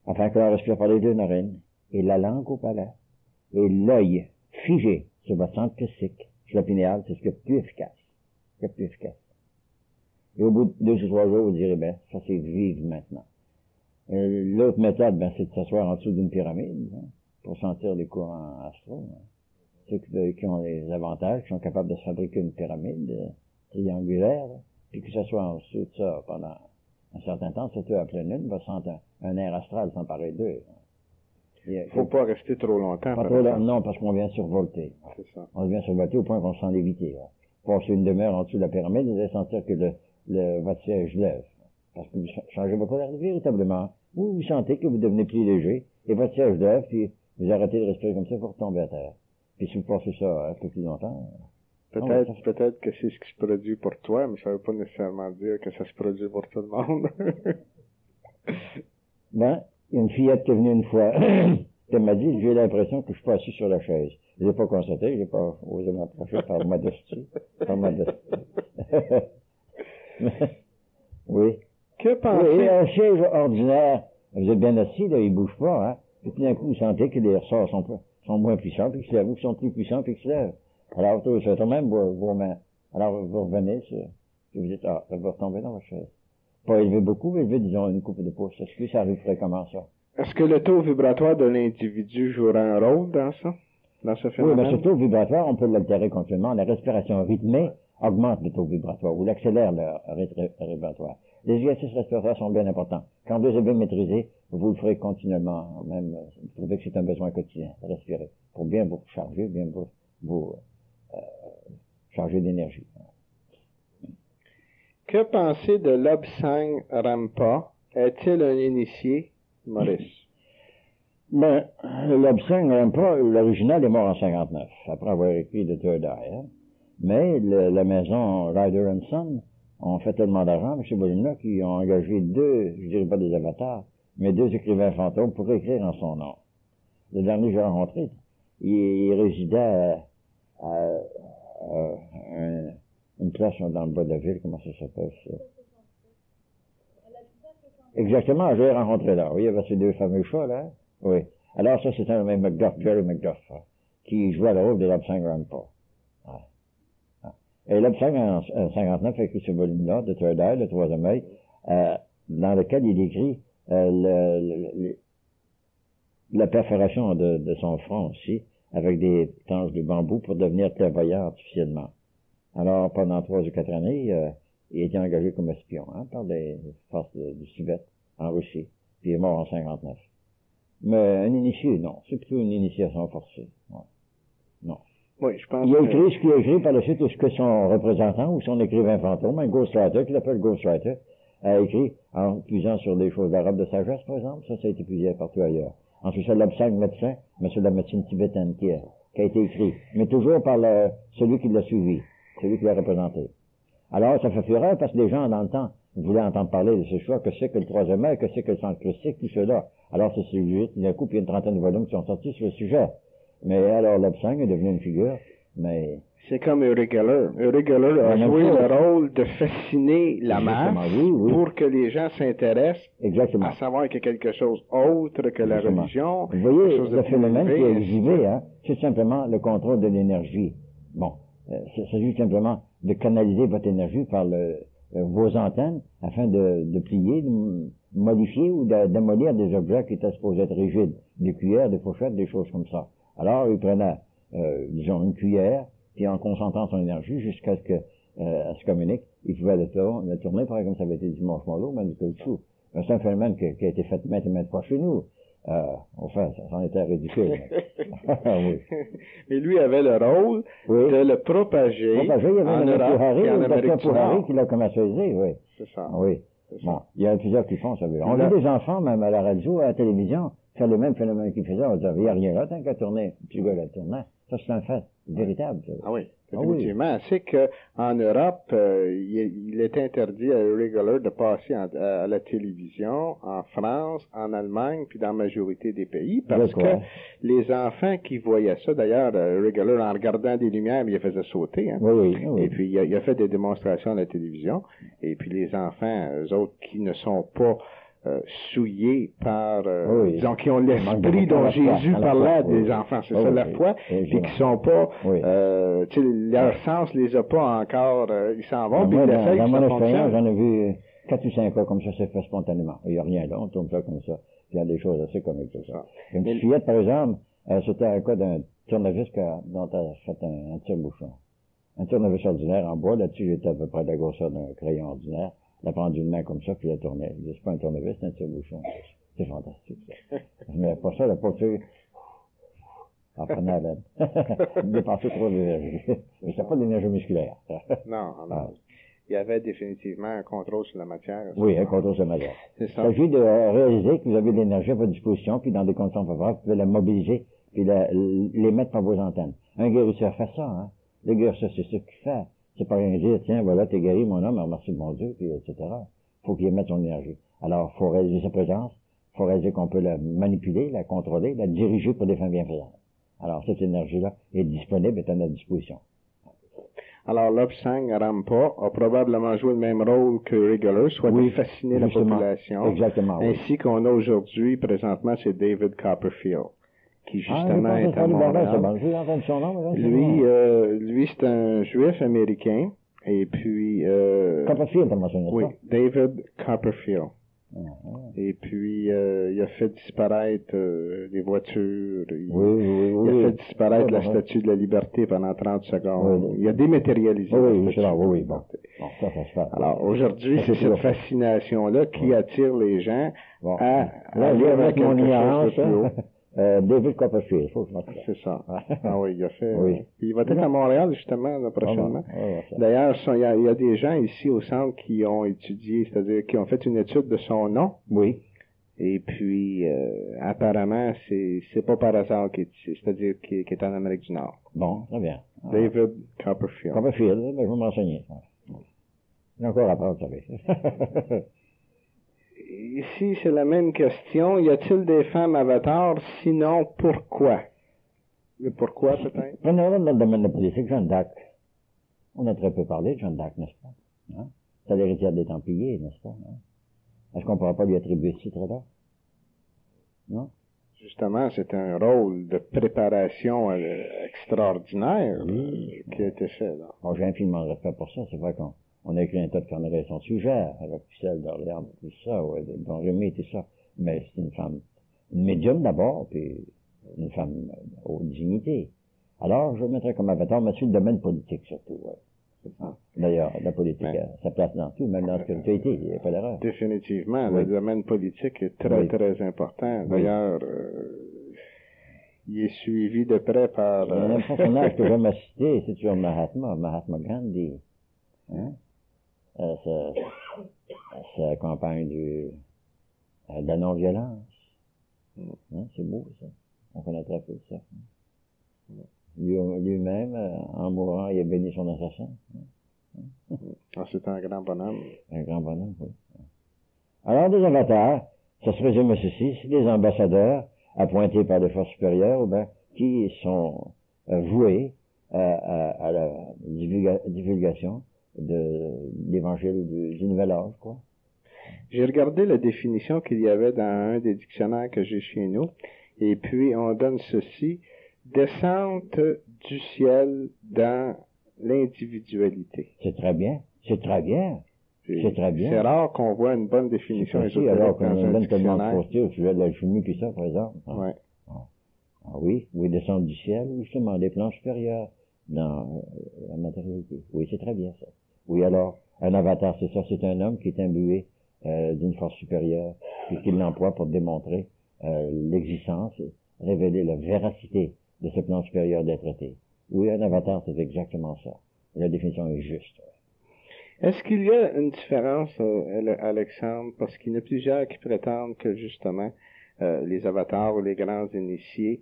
afin que l'on respire par les deux narines, et la langue au palais, et l'œil figé sur votre centre christique, sur la pinéale, c'est ce qui est plus efficace. Et au bout de 2 ou 3 jours, vous direz, ben, ça c'est vivre maintenant. L'autre méthode, ben, c'est de s'asseoir en dessous d'une pyramide, hein, pour sentir les courants astraux. Hein. Ceux qui ont les avantages, qui sont capables de se fabriquer une pyramide triangulaire, puis que ça soit en dessous de ça pendant un certain temps, surtout à pleine lune, va sentir un air astral s'emparer d'eux. Faut pas rester trop longtemps. Non, parce qu'on vient survolter. C'est ça. On vient survolter au point qu'on se sent léviter. Passer une demi-heure en dessous de la pyramide, vous allez sentir que votre siège lève. Parce que vous changez votre air véritablement. Vous sentez que vous devenez plus léger, et votre siège lève, puis vous arrêtez de respirer comme ça, vous retombez à terre. Puis si vous passez ça un peu plus longtemps... Peut-être que c'est ce qui se produit pour toi, mais ça veut pas nécessairement dire que ça se produit pour tout le monde. Ben, il y a une fillette qui est venue une fois, elle m'a dit, j'ai l'impression que je suis pas assis sur la chaise. Je l'ai pas constaté, je l'ai pas osé m'approcher par modestie. Oui. Que pensez-vous? Oui, un siège ordinaire, vous êtes bien assis, là, il bouge pas, hein. Et puis d'un coup, vous sentez que les ressorts sont moins puissants, puis qu'ils se lèvent, ou qu'ils sont plus puissants, puis qu'ils se lèvent. Alors, vous faites même vos mains. Alors, vous revenez, et vous dites, ça va retomber dans votre chaise. Pas élevé beaucoup, mais élevé, disons, une coupe de pouce. Est-ce que ça arrive fréquemment, ça? Est-ce que le taux vibratoire de l'individu jouera un rôle dans ça? Dans ce phénomène? Oui, mais ce taux vibratoire, on peut l'altérer continuellement. La respiration rythmée augmente le taux vibratoire, ou l'accélère le vibratoire. Les exercices respiratoires sont bien importants. Quand vous les avez maîtrisés, vous le ferez continuellement. Même, vous trouvez que c'est un besoin quotidien, de respirer. Pour bien vous recharger, bien vous charger d'énergie. Que penser de Lobsang Rampa? Est-il un initié, Maurice? Ben, Lobsang Rampa, l'original est mort en 59, après avoir écrit The Third Eye. Hein. Mais la maison Ryder & Son ont fait tellement d'argent avec ce volume-là qu'ils ont engagé 2, je dirais pas des avatars, mais 2 écrivains fantômes pour écrire en son nom. Le dernier que j'ai rencontré, il résidait à une place dans le bas de la ville, comment ça s'appelle, ça? Exactement, je l'ai rencontré là. Oui, il y avait ces deux fameux chats, là. Oui. Alors, ça, c'était un même Macduff, Jerry Macduff, qui jouait le rôle de Lobsang Grandpa. Et Lobsang, en 59, a écrit ce volume-là, de Third Eye, le troisième œil, dans lequel il décrit la perforation de son front aussi, avec des tranches de bambou pour devenir clairvoyant artificiellement. Alors, pendant 3 ou 4 années, il a été engagé comme espion, par les forces du Sudète, en Russie. Puis il est mort en 59. Mais un initié, non. C'est plutôt une initiation forcée. Ouais. Non. Oui, je pense il a écrit ce qu'il a écrit par la suite, ou ce que son représentant ou son écrivain fantôme, un ghostwriter, qu'il appelle ghostwriter, a écrit en puisant sur des choses d'arabe de sagesse, par exemple. Ça a été puisé partout ailleurs. Ensuite, c'est Lobsang, médecin, mais c'est la médecine tibétaine qui a été écrit. Mais toujours par celui qui l'a suivi, celui qui l'a représenté. Alors, ça fait fureur parce que les gens, dans le temps, voulaient entendre parler de ce choix, que c'est que le troisième œil, que c'est que le centre christique, tout cela. Alors, c'est celui d'un coup, puis il y a une trentaine de volumes qui sont sortis sur le sujet. Mais alors, Lobsang est devenu une figure, mais... C'est comme Uri Geller. Uri Geller a joué le rôle de fasciner la masse pour que les gens s'intéressent à savoir qu'il y a quelque chose autre que la religion. Vous voyez, le phénomène qui est exhibé, c'est simplement le contrôle de l'énergie. Bon, c'est juste simplement de canaliser votre énergie par vos antennes afin de plier, de modifier ou de démolir des objets qui étaient supposés être rigides. Des cuillères, des fourchettes, des choses comme ça. Alors, il prenait, disons, une cuillère, puis en concentrant son énergie jusqu'à ce que elle se communique, il pouvait le tourner, par exemple, ça avait été dimanche mollo, mais du caoutchouc. C'est un phénomène qui a été fait maintes et maintes fois chez nous. Enfin, ça en était ridicule. Oui. Mais lui avait le rôle de le propager. Il y avait en Europe et en Amérique du Nord. qui l'a commercialisé, oui. C'est ça. Oui. Bon, il y a plusieurs qui font ça. On a des enfants, même à la radio, à la télévision, faire le même phénomène qu'ils faisaient. On disait, il n'y a rien là, tant qu'à tourner. Puis le gars, la tournait. Ça, c'est un fait véritable. Ça. Ah oui, effectivement. C'est qu'en Europe, il est interdit à Uri Geller de passer à la télévision, en France, en Allemagne, puis dans la majorité des pays, parce que les enfants qui voyaient ça, d'ailleurs, Uri Geller, en regardant des lumières, il les faisait sauter. Oui. Et puis, il a fait des démonstrations à la télévision. Et puis, les enfants, eux autres, qui ne sont pas souillés par, disons, qui ont l'esprit dont Jésus parlait des enfants, c'est ça la foi, puis qui sont pas, leur sens les a pas encore, ils s'en vont, puis ils l'essayent, dans mon ça expérience, j'en ai vu 4 ou 5 cas comme ça, c'est fait spontanément. Il n'y a rien là, on tourne ça comme ça. Il y a des choses assez comiques, tout ça. Une petite fillette, par exemple, c'était un cas d'un tournevis dont elle a fait un tire-bouchon. Un tournevis ordinaire en bois, là-dessus, j'étais à peu près de la grosseur d'un crayon ordinaire. Elle a pris d'une main comme ça, puis elle a tourné. C'est pas un tournevis, c'est un tire-bouchon. C'est fantastique, ça. Mais pour ça, elle a pas tué. Elle prenait la laine. Elle dépensait trop d'énergie. Mais c'était pas de l'énergie musculaire. Non. Il y avait définitivement un contrôle sur la matière. Oui, un contrôle sur la matière. C'est ça. Il s'agit de réaliser que vous avez de l'énergie à votre disposition, puis dans des conditions favorables, vous pouvez la mobiliser, puis les mettre par vos antennes. Un guérisseur fait ça, Le guérisseur, c'est ce qu'il fait. C'est pas rien dire, tiens, voilà, t'es guéri, mon homme, merci de mon Dieu, puis etc. Faut qu'il mette son énergie. Alors, faut réaliser sa présence, faut réaliser qu'on peut la manipuler, la contrôler, la diriger pour des fins bienfaisantes. Alors, cette énergie-là est disponible, est à notre disposition. Alors, Lobsang Rampa a probablement joué le même rôle que Uri Geller, soit de fasciner la population. Exactement. Ainsi qu'on a aujourd'hui, présentement, c'est David Copperfield, qui justement est à Montréal. Lui, c'est un juif américain, et puis... Copperfield, t'as mentionné ça? Oui, David Copperfield. Et puis, il a fait disparaître des voitures. Il a fait disparaître la Statue de la Liberté pendant 30 secondes. Il a dématérialisé la Statue. Bon, ça se fait. Alors, aujourd'hui, c'est cette fascination-là qui attire les gens à aller avec mon ignorance. David Copperfield, faut que je marque ça. C'est ça. Ah oui, il a fait. Il va être à Montréal, justement, prochainement. D'ailleurs, il y a des gens ici au centre qui ont étudié, c'est-à-dire qui ont fait une étude de son nom. Oui. Et puis, apparemment, c'est pas par hasard qu'il est ici, c'est-à-dire qu'il est en Amérique du Nord. Bon, très bien. David Copperfield. Copperfield, je vais me renseigner. J'ai encore à apprendre, vous savez. Ici, c'est la même question. Y a-t-il des femmes avatars? Sinon, pourquoi? Le pourquoi, peut-être? Prenons dans le domaine de la politique, Jeanne d'Arc. On a très peu parlé de Jeanne d'Arc, n'est-ce pas? C'est l'héritière des Templiers, n'est-ce pas? Est-ce qu'on ne pourra pas lui attribuer ce titre-là? Non? Justement, c'est un rôle de préparation extraordinaire qui a été fait. Là. Alors, j'ai infiniment de respect pour ça. C'est vrai qu'on a écrit un tas de carnets à son sujet, avec Pucelle d'Orléans, tout ça, ouais, Don Rémy, tout ça. Mais c'est une femme, une médium d'abord, puis une femme haute dignité. Alors, je mettrais comme avatar, mais sur le domaine politique surtout. Ouais. D'ailleurs, la politique a sa place dans tout, même dans la spiritualité, il n'y a pas d'erreur. Définitivement, Oui. le domaine politique est très, très important. D'ailleurs, il est suivi de près par... Il y a un personnage que j'aime citer, c'est toujours Mahatma Gandhi. Hein? Sa campagne de la non-violence. Hein? C'est beau, ça. On connaît très peu ça. Lui-même, en mourant, il a béni son assassin. C'est un grand bonhomme. Un grand bonhomme, oui. Alors, des avatars, ça se résume à ceci, c'est des ambassadeurs appointés par des forces supérieures, ben, qui sont voués à la divulgation de l'évangile du nouvel âge, quoi. J'ai regardé la définition qu'il y avait dans un des dictionnaires que j'ai chez nous, et puis on donne ceci: descente du ciel dans l'individualité. C'est très bien. C'est très bien. C'est très bien. C'est rare qu'on voit une bonne définition ésotérique alors qu'on dans un donne tellement de dictionnaire. fausseté au sujet de l'alchimie puis ça, par exemple. Ouais. Ah oui, descendre du ciel, justement, des plans supérieurs dans la matérialité. Oui, c'est très bien ça. Oui, alors, un avatar, c'est ça, c'est un homme qui est imbué d'une force supérieure, puis qui l'emploie pour démontrer l'existence, révéler la véracité de ce plan supérieur d'être-té. Oui, un avatar, c'est exactement ça. La définition est juste. Est-ce qu'il y a une différence, Alexandre, parce qu'il y en a plusieurs qui prétendent que justement les avatars ou les grands initiés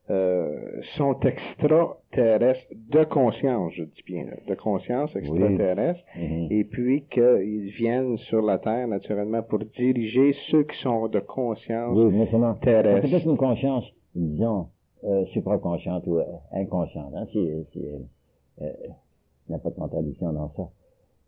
sont extraterrestres de conscience, je dis bien, de conscience extraterrestre, Oui. et puis qu'ils viennent sur la Terre naturellement pour diriger ceux qui sont de conscience terrestre. C'est peut-être une conscience, disons, supraconsciente ou inconsciente, hein, il n'y a pas de contradiction dans ça.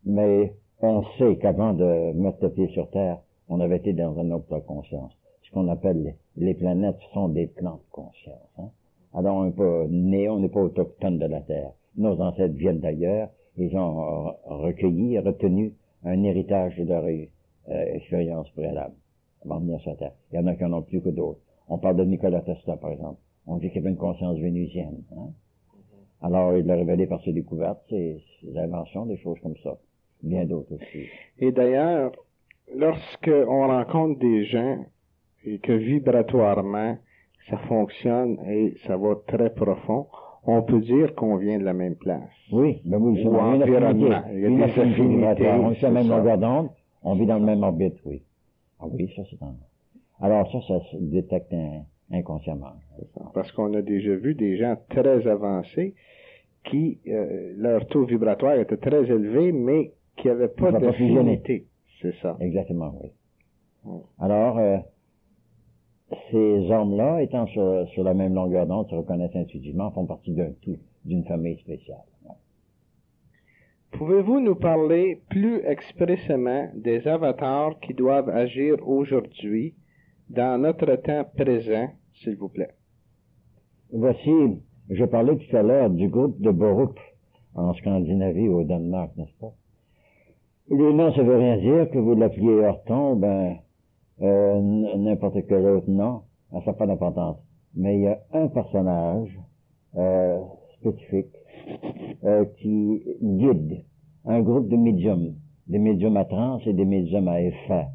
Mais on sait qu'avant de mettre le pied sur Terre, on avait été dans une autre conscience. Ce qu'on appelle les planètes sont des plans de conscience. Hein? Alors on n'est pas né, on n'est pas autochtone de la Terre. Nos ancêtres viennent d'ailleurs, ils ont recueilli, retenu un héritage de leur expérience préalable avant de venir sur la Terre. Il y en a qui en ont plus que d'autres. On parle de Nikola Tesla, par exemple. On dit qu'il y avait une conscience vénusienne. Hein? Alors il l'a révélé par ses découvertes, ses inventions, des choses comme ça. Bien d'autres aussi. Et d'ailleurs, lorsqu'on rencontre des gens et que vibratoirement ça fonctionne et ça va très profond, on peut dire qu'on vient de la même place. Oui, ben oui, ou environnement. Il y a des affinités. On est sur la même longueur d'onde, on vit dans le même orbite, oui. Ah oui, ça c'est un... Alors ça se détecte inconsciemment. C'est ça. Parce qu'on a déjà vu des gens très avancés qui, leur taux vibratoire était très élevé, mais qui n'avaient pas d'affinité. C'est ça. Exactement, oui. Alors, ces hommes-là, étant sur la même longueur d'onde, se reconnaissent intuitivement, font partie d'un tout, d'une famille spéciale. Ouais. Pouvez-vous nous parler plus expressément des avatars qui doivent agir aujourd'hui, dans notre temps présent, s'il vous plaît? Voici, je parlais tout à l'heure du groupe de Borup, en Scandinavie, au Danemark, n'est-ce pas? Le nom, ça veut rien dire, que vous l'appeliez Horton, n'importe quel autre nom, ça n'a pas d'importance. Mais il y a un personnage spécifique qui guide un groupe de médiums, des médiums à trans et des médiums à effet,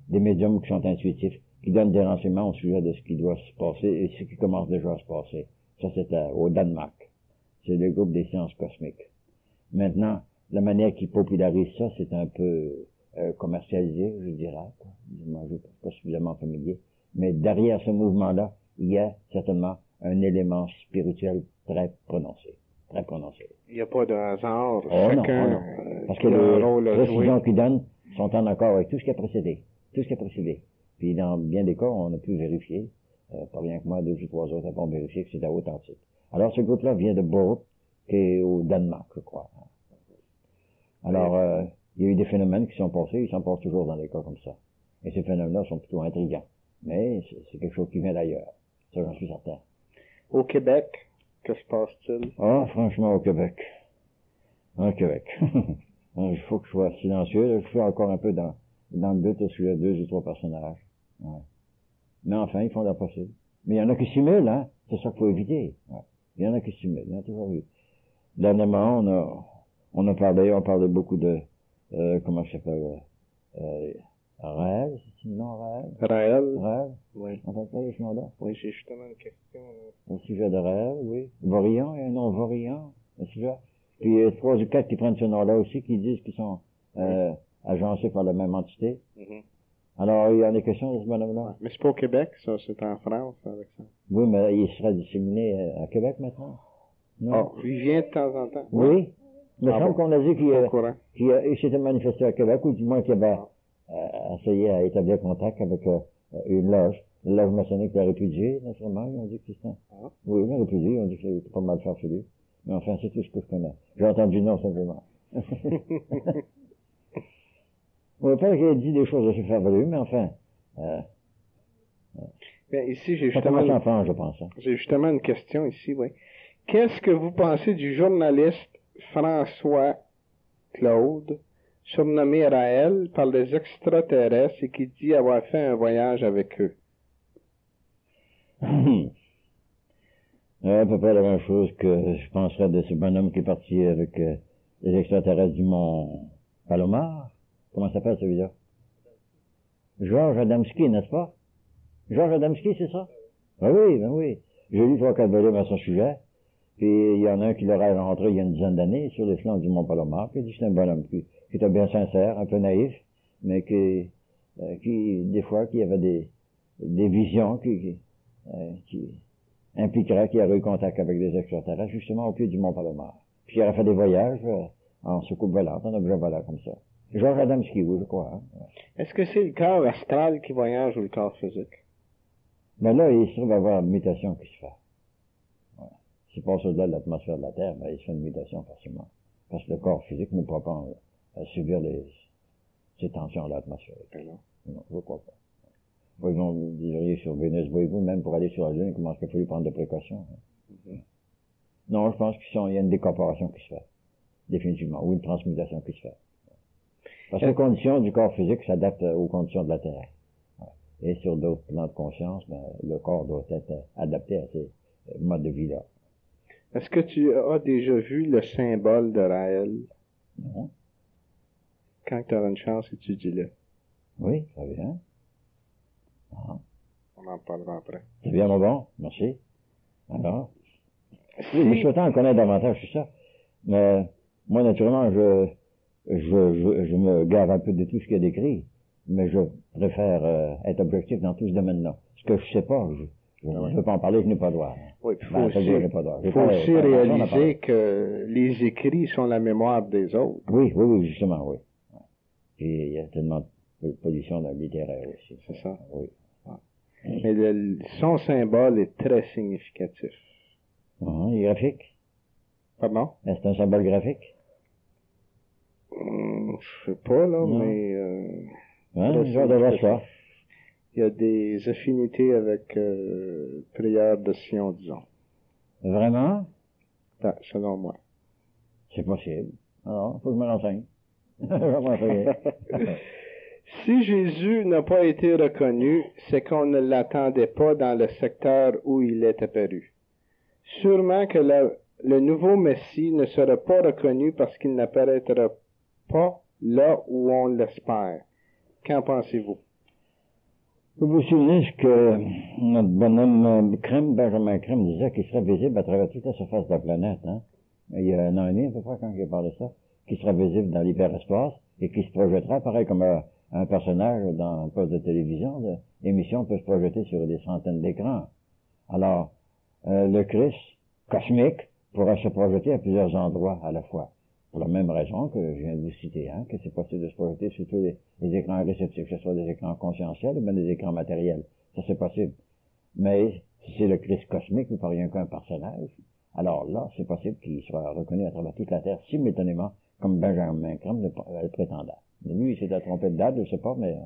des médiums qui sont intuitifs, qui donnent des renseignements au sujet de ce qui doit se passer et ce qui commence déjà à se passer. Ça, c'est au Danemark. C'est le groupe des sciences cosmiques. Maintenant, la manière qu'ils popularisent ça, c'est un peu commercialisé, je dirais. Moi, je ne suis pas suffisamment familier. Mais derrière ce mouvement-là, il y a certainement un élément spirituel très prononcé. Très prononcé. Il n'y a pas de hasard. Chacun, parce que les précisions qu'ils donnent sont en accord avec tout ce qui a précédé. Tout ce qui a précédé. Puis dans bien des cas, on a pu vérifier, pas rien que moi, 2 ou 3 autres avons vérifié que c'était authentique. Alors ce groupe-là vient de Borup, qui est au Danemark, je crois. Alors, il y a eu des phénomènes qui sont passés, ils s'en passent toujours dans des cas comme ça. Et ces phénomènes-là sont plutôt intrigants. Mais c'est quelque chose qui vient d'ailleurs. Ça, j'en suis certain. Au Québec, que se passe-t-il? Ah, franchement, au Québec. Au Québec. Il faut que je sois silencieux. Là. Je suis encore un peu dans le doute sur les 2 ou 3 personnages. Ouais. Mais enfin, ils font leur possible. Mais il y en a qui simulent, hein. C'est ça qu'il faut éviter. Ouais. Il y en a qui simulent. Il y en a toujours eu. Dernièrement, on parlait beaucoup de, comment ça s'appelle, Raël, c'est le nom Raël? Raël? Oui. On va parler de ce nom-là? Oui, j'ai justement une question. Au sujet de Raël, oui. Vorillon, il y a un nom Vorillon, au sujet. Puis il y a 3 ou 4 qui prennent ce nom-là aussi, qui disent qu'ils sont, agencés par la même entité. Mm-hmm. Alors, il y en a question de ce bonhomme-là. Ouais. Mais c'est pas au Québec, ça, c'est en France, Alexandre. Oui, mais il sera disséminé à Québec maintenant. Non? Oh, il vient de temps en temps. Oui. Il me semble qu'on a dit qu'il s'était manifesté à Québec, ou du moins qu'il avait essayé à établir contact avec une loge maçonnique l'a répudié, naturellement. Ils ont dit que c'était Oui, ils l'ont répudié, ils ont dit que c'était pas mal farfelu. Mais enfin, c'est tout ce que je connais. J'ai entendu le nom, simplement. On ne veut pas qu'il ait dit des choses assez farfelues, mais enfin... Bien, ici, j'ai justement une question ici, oui. Qu'est-ce que vous pensez du journaliste François Claude, surnommé Raël par les extraterrestres et qui dit avoir fait un voyage avec eux? À peu près la même chose que je penserais de ce bonhomme qui est parti avec les extraterrestres du mont Palomar. Comment s'appelle celui-là? Georges Adamski, n'est-ce pas? Georges Adamski, c'est ça? Ben oui. J'ai lu 3-4 volumes à son sujet. Puis il y en a un qui l'aurait rencontré il y a une dizaine d'années sur les flancs du mont Palomar. Puis il dit que c'est un bonhomme qui était bien sincère, un peu naïf, mais qui des fois, qui avait des visions qui impliqueraient qu'il aurait eu contact avec des extraterrestres, justement au pied du mont Palomar. Puis il aurait fait des voyages en soucoupe volante, en objet volant comme ça. Georges Adamski, oui, je crois. Hein. Est-ce que c'est le corps astral qui voyage ou le corps physique? Ben là, il se trouve avoir une mutation qui se fait. Voilà. S'il passe au-delà de l'atmosphère de la Terre, ben, il se fait une mutation forcément. Parce que le corps physique ne pourra pas subir ces tensions-là atmosphériques. Non, je ne crois pas. Vous diriez sur Vénus, voyez-vous, même pour aller sur la Lune, comment est-ce qu'il faut lui prendre des précautions? Hein? Mm-hmm. Non, je pense qu'il y a une décorporation qui se fait. Définitivement. Ou une transmutation qui se fait. Parce que les conditions du corps physique s'adaptent aux conditions de la Terre. Et sur d'autres plans de conscience, ben, le corps doit être adapté à ces modes de vie-là. Est-ce que tu as déjà vu le symbole de Raël? Non. Quand tu auras une chance, étudie-le. Oui, très bien. Ah. On en parlera après. C'est bien, mon bon. Merci. Alors. Oui, mais je souhaite en connaître davantage, c'est ça. Mais, moi, naturellement, je me gave un peu de tout ce qui est décrit, mais je préfère être objectif dans tout ce domaine-là. Ce que je sais pas, je ne peux pas en parler, je n'ai pas droit. Oui, il faut aussi réaliser que les écrits sont la mémoire des autres. Oui, justement, oui. Et il y a tellement de pollution dans le littéraire aussi. C'est ça. Oui. Mais son symbole est très significatif. Il est graphique. Pardon? Est-ce un symbole graphique? Je sais pas, là, non. Mais... il y a des affinités avec prière de Sion, disons. Vraiment? Ben, selon moi. C'est possible. Alors, il faut que je me renseigne. Je vais m'enseigner. Si Jésus n'a pas été reconnu, c'est qu'on ne l'attendait pas dans le secteur où il est apparu. Sûrement que le nouveau Messie ne sera pas reconnu parce qu'il n'apparaîtra pas là où on l'espère. Qu'en pensez-vous? Je vous souvenez ce que notre bonhomme Benjamin Crème disait qu'il serait visible à travers toute la surface de la planète. Hein? Il y a un an et demi, à peu près, quand il a parlé de ça, qu'il serait visible dans l'hyperespace et qu'il se projettera, pareil comme un personnage dans un poste de télévision. L'émission peut se projeter sur des centaines d'écrans. Alors, le Christ cosmique pourra se projeter à plusieurs endroits à la fois. Pour la même raison que je viens de vous citer, hein, que c'est possible de se projeter sur tous les écrans réceptifs, que ce soit des écrans conscientiels ou bien des écrans matériels. Ça, c'est possible. Mais si c'est le Christ cosmique, vous parlez qu'un personnage, alors là, c'est possible qu'il soit reconnu à travers toute la Terre simultanément, comme Benjamin Crème le prétendait. Mais lui, il s'était trompé de date, je ne sais pas, mais...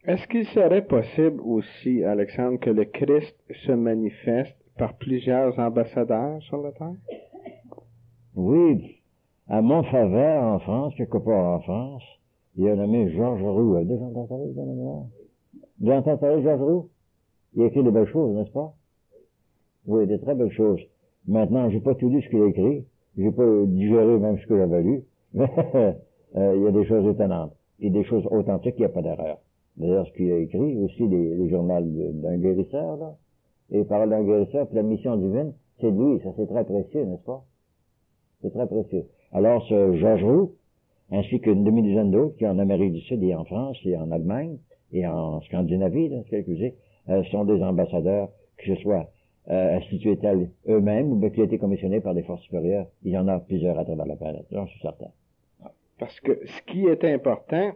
Est-ce qu'il serait possible aussi, Alexandre, que le Christ se manifeste par plusieurs ambassadeurs sur la terre? Oui, à Montfavet, en France, quelque part en France, il y a nommé Georges Roux. Vous avez déjà entendu parler de ce nom-là? Vous avez entendu parler de Georges Roux? Il a écrit de belles choses, n'est-ce pas? Oui, de très belles choses. Maintenant, j'ai pas tout lu ce qu'il a écrit. J'ai pas digéré même ce que j'avais lu. Mais il y a des choses étonnantes. Et des choses authentiques, il n'y a pas d'erreur. D'ailleurs, ce qu'il a écrit, aussi les journaux d'un guérisseur, là, et les paroles d'un guérisseur, puis la mission divine, c'est de lui. Ça, c'est très précieux, n'est-ce pas? C'est très précieux. Alors, ce Georges Roux, ainsi qu'une demi-douzaine d'autres, qui en Amérique du Sud et en France et en Allemagne et en Scandinavie, là, quelques-uns, sont des ambassadeurs, que ce soit institués tels eux-mêmes ou bien qui ont été commissionnés par des forces supérieures. Il y en a plusieurs à travers la planète, j'en suis certain. Parce que ce qui est important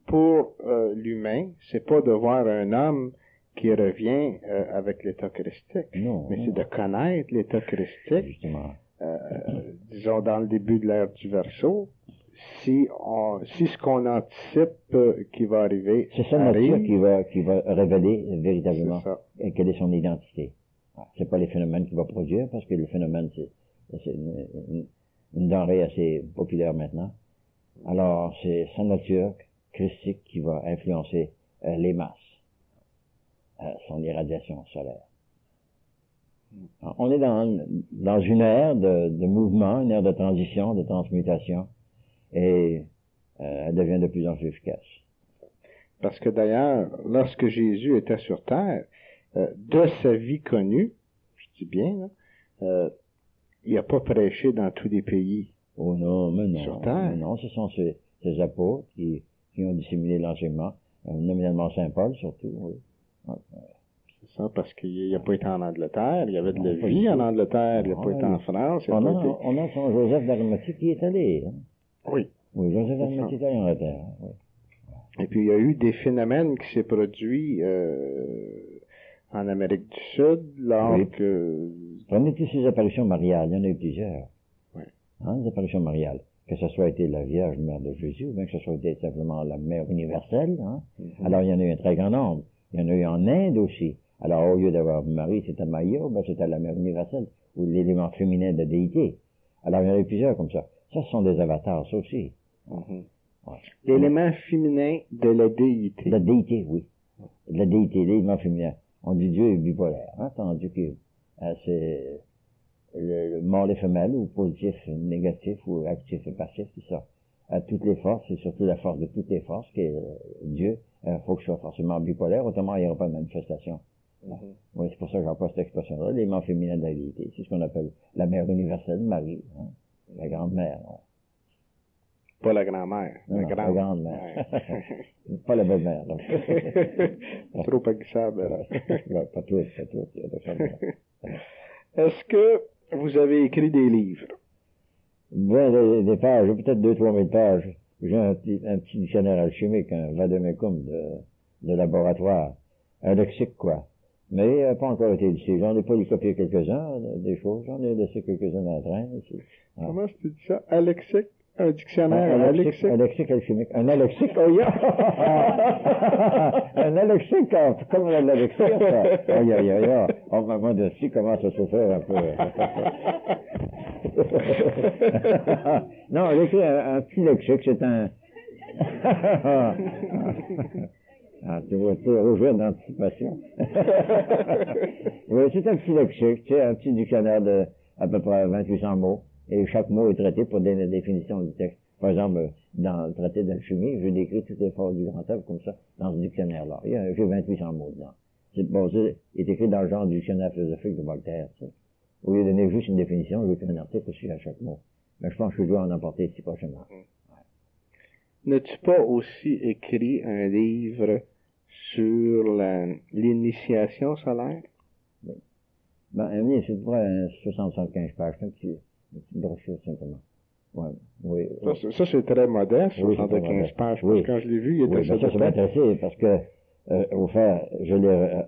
pour l'humain, c'est pas de voir un homme qui revient avec l'état christique, Non, mais non. c'est de connaître l'état christique. Justement. Disons dans le début de l'ère du Verseau, si ce qu'on anticipe qui va arriver C'est sa nature qui va révéler véritablement quelle est son identité. C'est pas les phénomènes qu'il va produire, parce que le phénomène, c'est une denrée assez populaire maintenant. Alors, c'est sa nature christique qui va influencer les masses, son irradiation solaire. Alors, on est dans une ère de mouvement, une ère de transition, de transmutation, et elle devient de plus en plus efficace. Parce que d'ailleurs, lorsque Jésus était sur terre, de sa vie connue, je dis bien, là, il n'a pas prêché dans tous les pays. Oh non, mais non. Sur terre. Mais non, ce sont ces apôtres qui ont disséminé l'enseignement, nominalement Saint Paul surtout, oui. C'est ça, parce qu'il n'a pas été en Angleterre, il y avait de la Non, vie en Angleterre, il n'a Non, pas été en France, il n'a pas été... On a son Joseph d'Arimathie qui est allé. Hein. Oui. Oui, Joseph d'Arimathie est allé en Angleterre. Oui. Et puis il y a eu des phénomènes qui s'est produits en Amérique du Sud, lors que... Prenez toutes ces apparitions mariales, il y en a eu plusieurs. Oui. Hein, des apparitions mariales. Que ce soit été la Vierge Mère de Jésus, ou bien que ce soit été simplement la Mère universelle. Hein. Alors il y en a eu un très grand nombre. Il y en a eu en Inde aussi. Alors au lieu d'avoir Marie, c'était Maïa, ben c'était la Mère universelle, ou l'élément féminin de la déité. Alors il y en a eu plusieurs comme ça. Ça, ce sont des avatars, ça aussi. Ouais. L'élément féminin de la déité. La déité, oui. La déité, l'élément féminin. On dit Dieu est bipolaire, hein, tandis que c'est le mâle et femelle, ou positif, négatif, ou actif et passif, c'est ça. À toutes les forces, et surtout la force de toutes les forces, qui est Dieu, faut que je sois forcément bipolaire, autrement il n'y aura pas de manifestation. Oui, c'est pour ça que j'emploie cette expression-là, l'élément féminin de la déité. C'est ce qu'on appelle la mère universelle, Marie, hein, la grande-mère. Ouais. Pas la grand-mère, la grande-mère. Ouais. Pas la belle-mère. Trop agissable. Pas tout. Est-ce que vous avez écrit des livres? Ben, des pages, peut-être 2-3 000 pages. J'ai un petit dictionnaire alchimique, un vademecum de laboratoire. Un lexique, quoi. Mais pas encore été édité. J'en ai pas copié quelques-uns, des choses. J'en ai laissé quelques-uns en train. Ici. Ah. Comment tu dis ça? Un lexique? Un dictionnaire? Un lexique alchimique. Un alexique, oh yeah! Un alexique, comme un alexique. Oh yeah. On m'a demandé aussi comment ça se fait un peu. Non, j'ai écrit un petit lexique, c'est un... tu vois, tu rejoins d'anticipation. Oui, c'est un petit lexique, tu sais, un petit dictionnaire de à peu près 2800 mots, et chaque mot est traité pour donner la définition du texte. Par exemple, dans le traité d'alchimie, je décris toutes les forces du grand œuvre comme ça, dans ce dictionnaire-là. J'ai 2800 mots dedans. Il est écrit dans le genre du dictionnaire philosophique de Voltaire, tu sais. Au lieu de donner juste une définition, j'ai fait un article aussi à chaque mot. Mais je pense que je dois en emporter ici prochainement. Ouais. N'as-tu pas aussi écrit un livre sur l'initiation solaire? Oui. Ben, un livre, c'est près 75 pages. C'est une petite brochure, simplement. Ouais, oui. Ça, c'est très modeste, 75 pages. Parce que quand je l'ai vu, il était ça m'a intéressé, parce que, au fait, je l'ai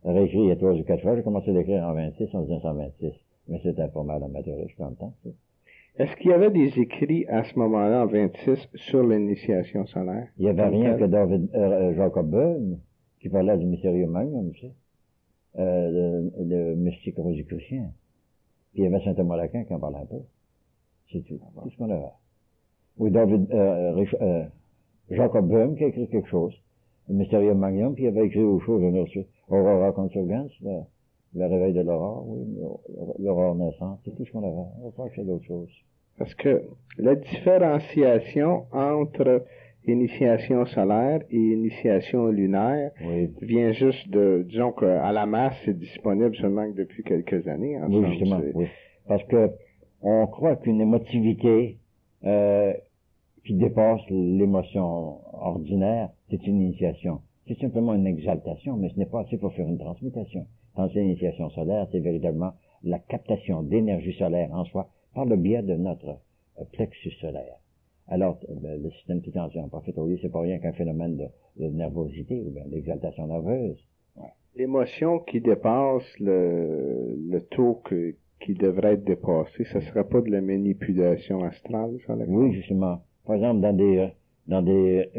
réécrit il y a 3 ou 4 fois. J'ai commencé à l'écrire en 26, en 1926. Mais c'était pas mal amateurish dans le temps, ça. Est-ce qu'il y avait des écrits à ce moment-là, en 26, sur l'initiation solaire? Il n'y avait rien que Jacob Böhm, qui parlait du mystérieux magnum, tu sais, le mystique rosicrucien. Puis il y avait Saint Thomas d'Aquin qui en parlait un peu. C'est tout. Tout ce qu'on avait. Oui, Jacob Böhm qui a écrit quelque chose. Le mystérieux magnum, puis il avait écrit autre chose, Aurora Consurgens, le réveil de l'aurore, oui, l'aurore naissante, c'est tout ce qu'on avait. On va pas faire d'autres choses. Parce que la différenciation entre initiation solaire et initiation lunaire vient juste de, disons qu'à la masse, c'est disponible seulement que depuis quelques années. Oui, justement, oui. Parce que on croit qu'une émotivité qui dépasse l'émotion ordinaire, c'est une initiation. C'est simplement une exaltation, mais ce n'est pas assez pour faire une transmutation. Dans l'initiation solaire, c'est véritablement la captation d'énergie solaire en soi par le biais de notre plexus solaire. Alors, le système titantien, en fait, c'est pas rien qu'un phénomène de nervosité ou bien d'exaltation nerveuse. Ouais. L'émotion qui dépasse le taux qui devrait être dépassé, ça serait pas de la manipulation astrale, ça? Oui, justement. Par exemple, dans des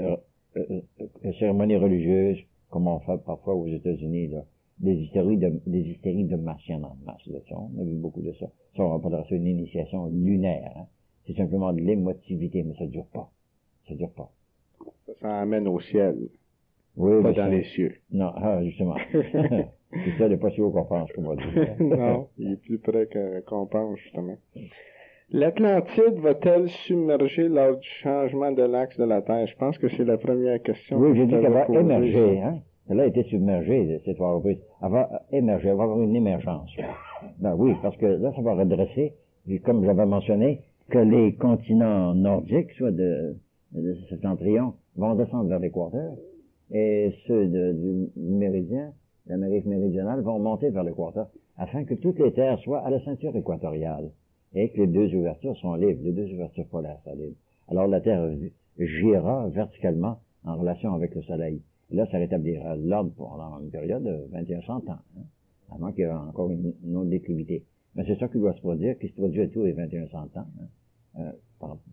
cérémonies religieuses, comme on fait parfois aux États-Unis, là, des hystéries de martiens en masse, là, on a vu beaucoup de ça. Ça, on appellera ça une initiation lunaire, hein. C'est simplement de l'émotivité, mais ça dure pas. Ça dure pas. Ça amène au ciel. Oui, pas dans les cieux. Non, justement. Le ciel n'est pas si haut qu'on pense, comme on dit. Non, il est plus près qu'on pense, justement. L'Atlantide va-t-elle submerger lors du changement de l'axe de la Terre? Je pense que c'est la première question. Oui, j'ai dit qu'elle va émerger, hein. Elle a été submergée, cette fois reprise. Elle va émerger, elle va avoir une émergence. Ben oui, parce que là, ça va redresser, et comme j'avais mentionné, que les continents nordiques, soit de septentrion, vont descendre vers l'équateur, et ceux du méridien, l'Amérique méridionale, vont monter vers l'équateur, afin que toutes les terres soient à la ceinture équatoriale, et que les deux ouvertures sont libres, les deux ouvertures polaires sont libres. Alors la Terre gira verticalement en relation avec le Soleil. Et là, ça rétablira l'ordre pendant une période de 2100 ans, hein, avant qu'il y ait encore une autre déclivité. Mais c'est ça qui doit se produire, qui se produit à tous les 2100 ans, hein,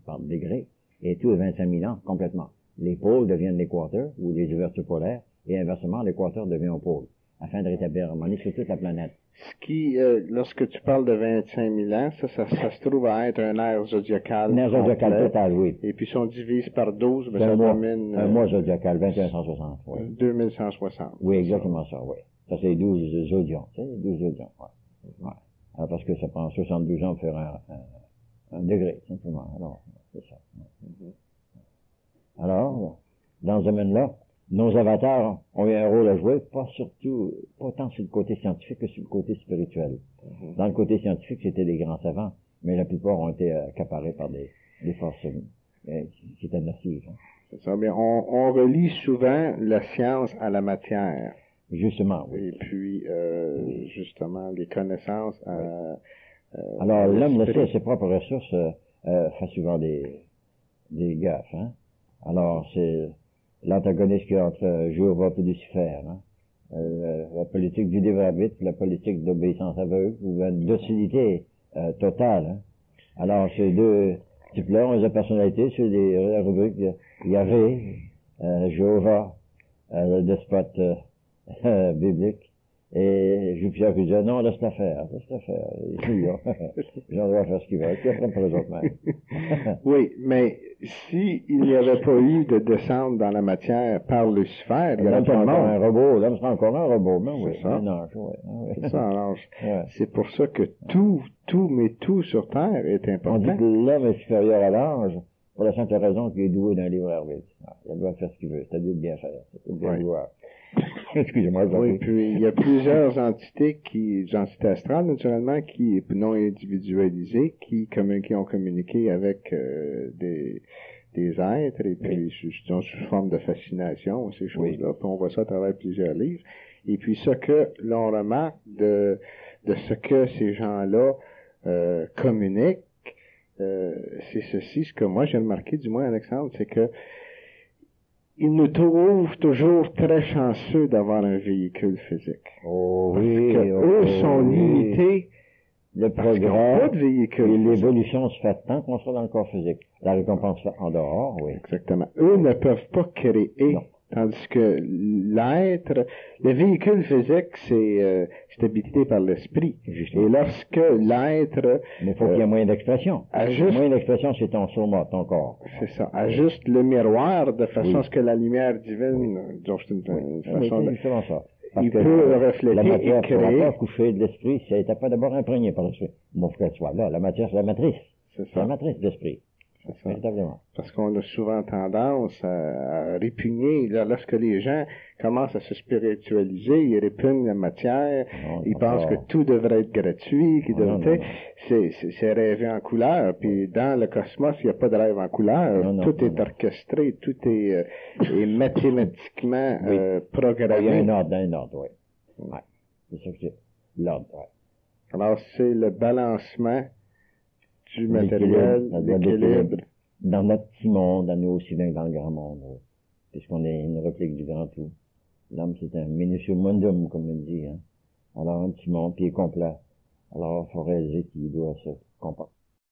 par degré, et tous les 25 000 ans, complètement. Les pôles deviennent l'équateur, ou les ouvertures polaires, et inversement, l'équateur devient au pôle, afin de rétablir l'harmonie sur toute la planète. Ce qui, lorsque tu parles de 25 000 ans, ça se trouve à être un aire zodiacal. Un aire zodiacal total, oui. Et puis si on divise par 12, ben, ça domine... Un mois zodiacal, 2160, oui. 2160. Oui, exactement ça, oui. Ça, c'est 12 zodions, tu sais, 12 zodions, ouais. Alors, parce que ça prend 72 ans pour faire un degré, simplement. Alors, c'est ça. Alors, dans ce domaine-là, nos avatars ont eu un rôle à jouer, pas tant sur le côté scientifique que sur le côté spirituel. Dans le côté scientifique, c'était des grands savants, mais la plupart ont été accaparés par des forces qui étaient nocives. Hein. C'est ça, mais on relie souvent la science à la matière. Justement, oui. Et puis, justement, les connaissances à... Alors, l'homme, laissé à ses propres ressources, fait souvent des gaffes, hein. Alors, c'est l'antagonisme qu'il y a entre Jéhovah et Lucifer, hein. La politique du libre arbitre, la politique d'obéissance aveugle, ou la docilité totale, hein. Alors, ces deux types-là ont des personnalités sur les rubriques Yahvé, Jéhovah, le despote biblique, et Jupiter qui disait non, laisse-la faire. J'en dois faire ce qu'il veut, puis après présentement. Oui, mais s'il n'y avait pas eu de descente dans la matière par Lucifer, il y aurait pas de un robot, l'homme sera encore un robot, mais oui. C'est ça. C'est ça, alors, c'est pour ça que tout sur Terre est important. On dit que l'homme est supérieur à l'ange, pour la simple raison qu'il est doué d'un libre arbitre. Il doit faire ce qu'il veut, c'est-à-dire bien faire, c'est bien vouloir. Excusez-moi. Oui, puis il y a plusieurs entités astrales, naturellement, qui non individualisées, qui ont communiqué avec des êtres, et puis sous forme de fascination, ces choses-là. Puis on voit ça à travers plusieurs livres. Et puis ce que l'on remarque de ce que ces gens-là communiquent, c'est ceci, ce que moi j'ai remarqué, du moins Alexandre, c'est que ils nous trouvent toujours très chanceux d'avoir un véhicule physique. Oh oui. Eux sont limités le Parce qu'ils n'ont pas progrès de et véhicule. l'évolution se fait tant qu'on sera dans le corps physique. La récompense se fait en dehors, oui. Exactement. Eux ne peuvent pas créer. Non. Tandis que l'être, le véhicule physique, c'est habité par l'esprit. Justement. Et lorsque l'être Mais il faut qu'il y ait moyen d'expression. ajuste, Moyen d'expression, c'est ton soma, ton corps. c'est ça, ajuste le miroir de façon Oui. à ce que la lumière divine, disons, c'est une Oui, façon c'est de, justement ça. Parce il que peut refléter la matière et ne pourra créer. pas coucher de l'esprit si elle n'était pas d'abord imprégnée par l'esprit. Bon, faut qu'elle soit là. La matière, c'est la matrice. C'est C'est la ça. matrice de l'esprit. C'est ça. Véritablement. Parce qu'on a souvent tendance à répugner, là, lorsque les gens commencent à se spiritualiser, ils répugnent la matière, Non, ils non, pensent non. que tout devrait être gratuit, qu'ils Non, devraient, non, c'est rêver en couleur, puis dans le cosmos, il n'y a pas de rêve en couleur, Non, non, tout non, est non. orchestré, tout est mathématiquement Oui. Il y a programmé. un ordre, oui. Ouais. C'est ça que c'est. L'ordre, ouais. Alors c'est le balancement du L'équilibre, matériel, ça doit être l'équilibre. Dans notre petit monde, à nous aussi bien que dans le grand monde, oui. Puisqu'on est une réplique du grand tout. L'homme, c'est un minutium mondum, comme on dit, hein. Alors, un petit monde, puis il est complet. Alors, il faut réaliser qu'il doit se comporter.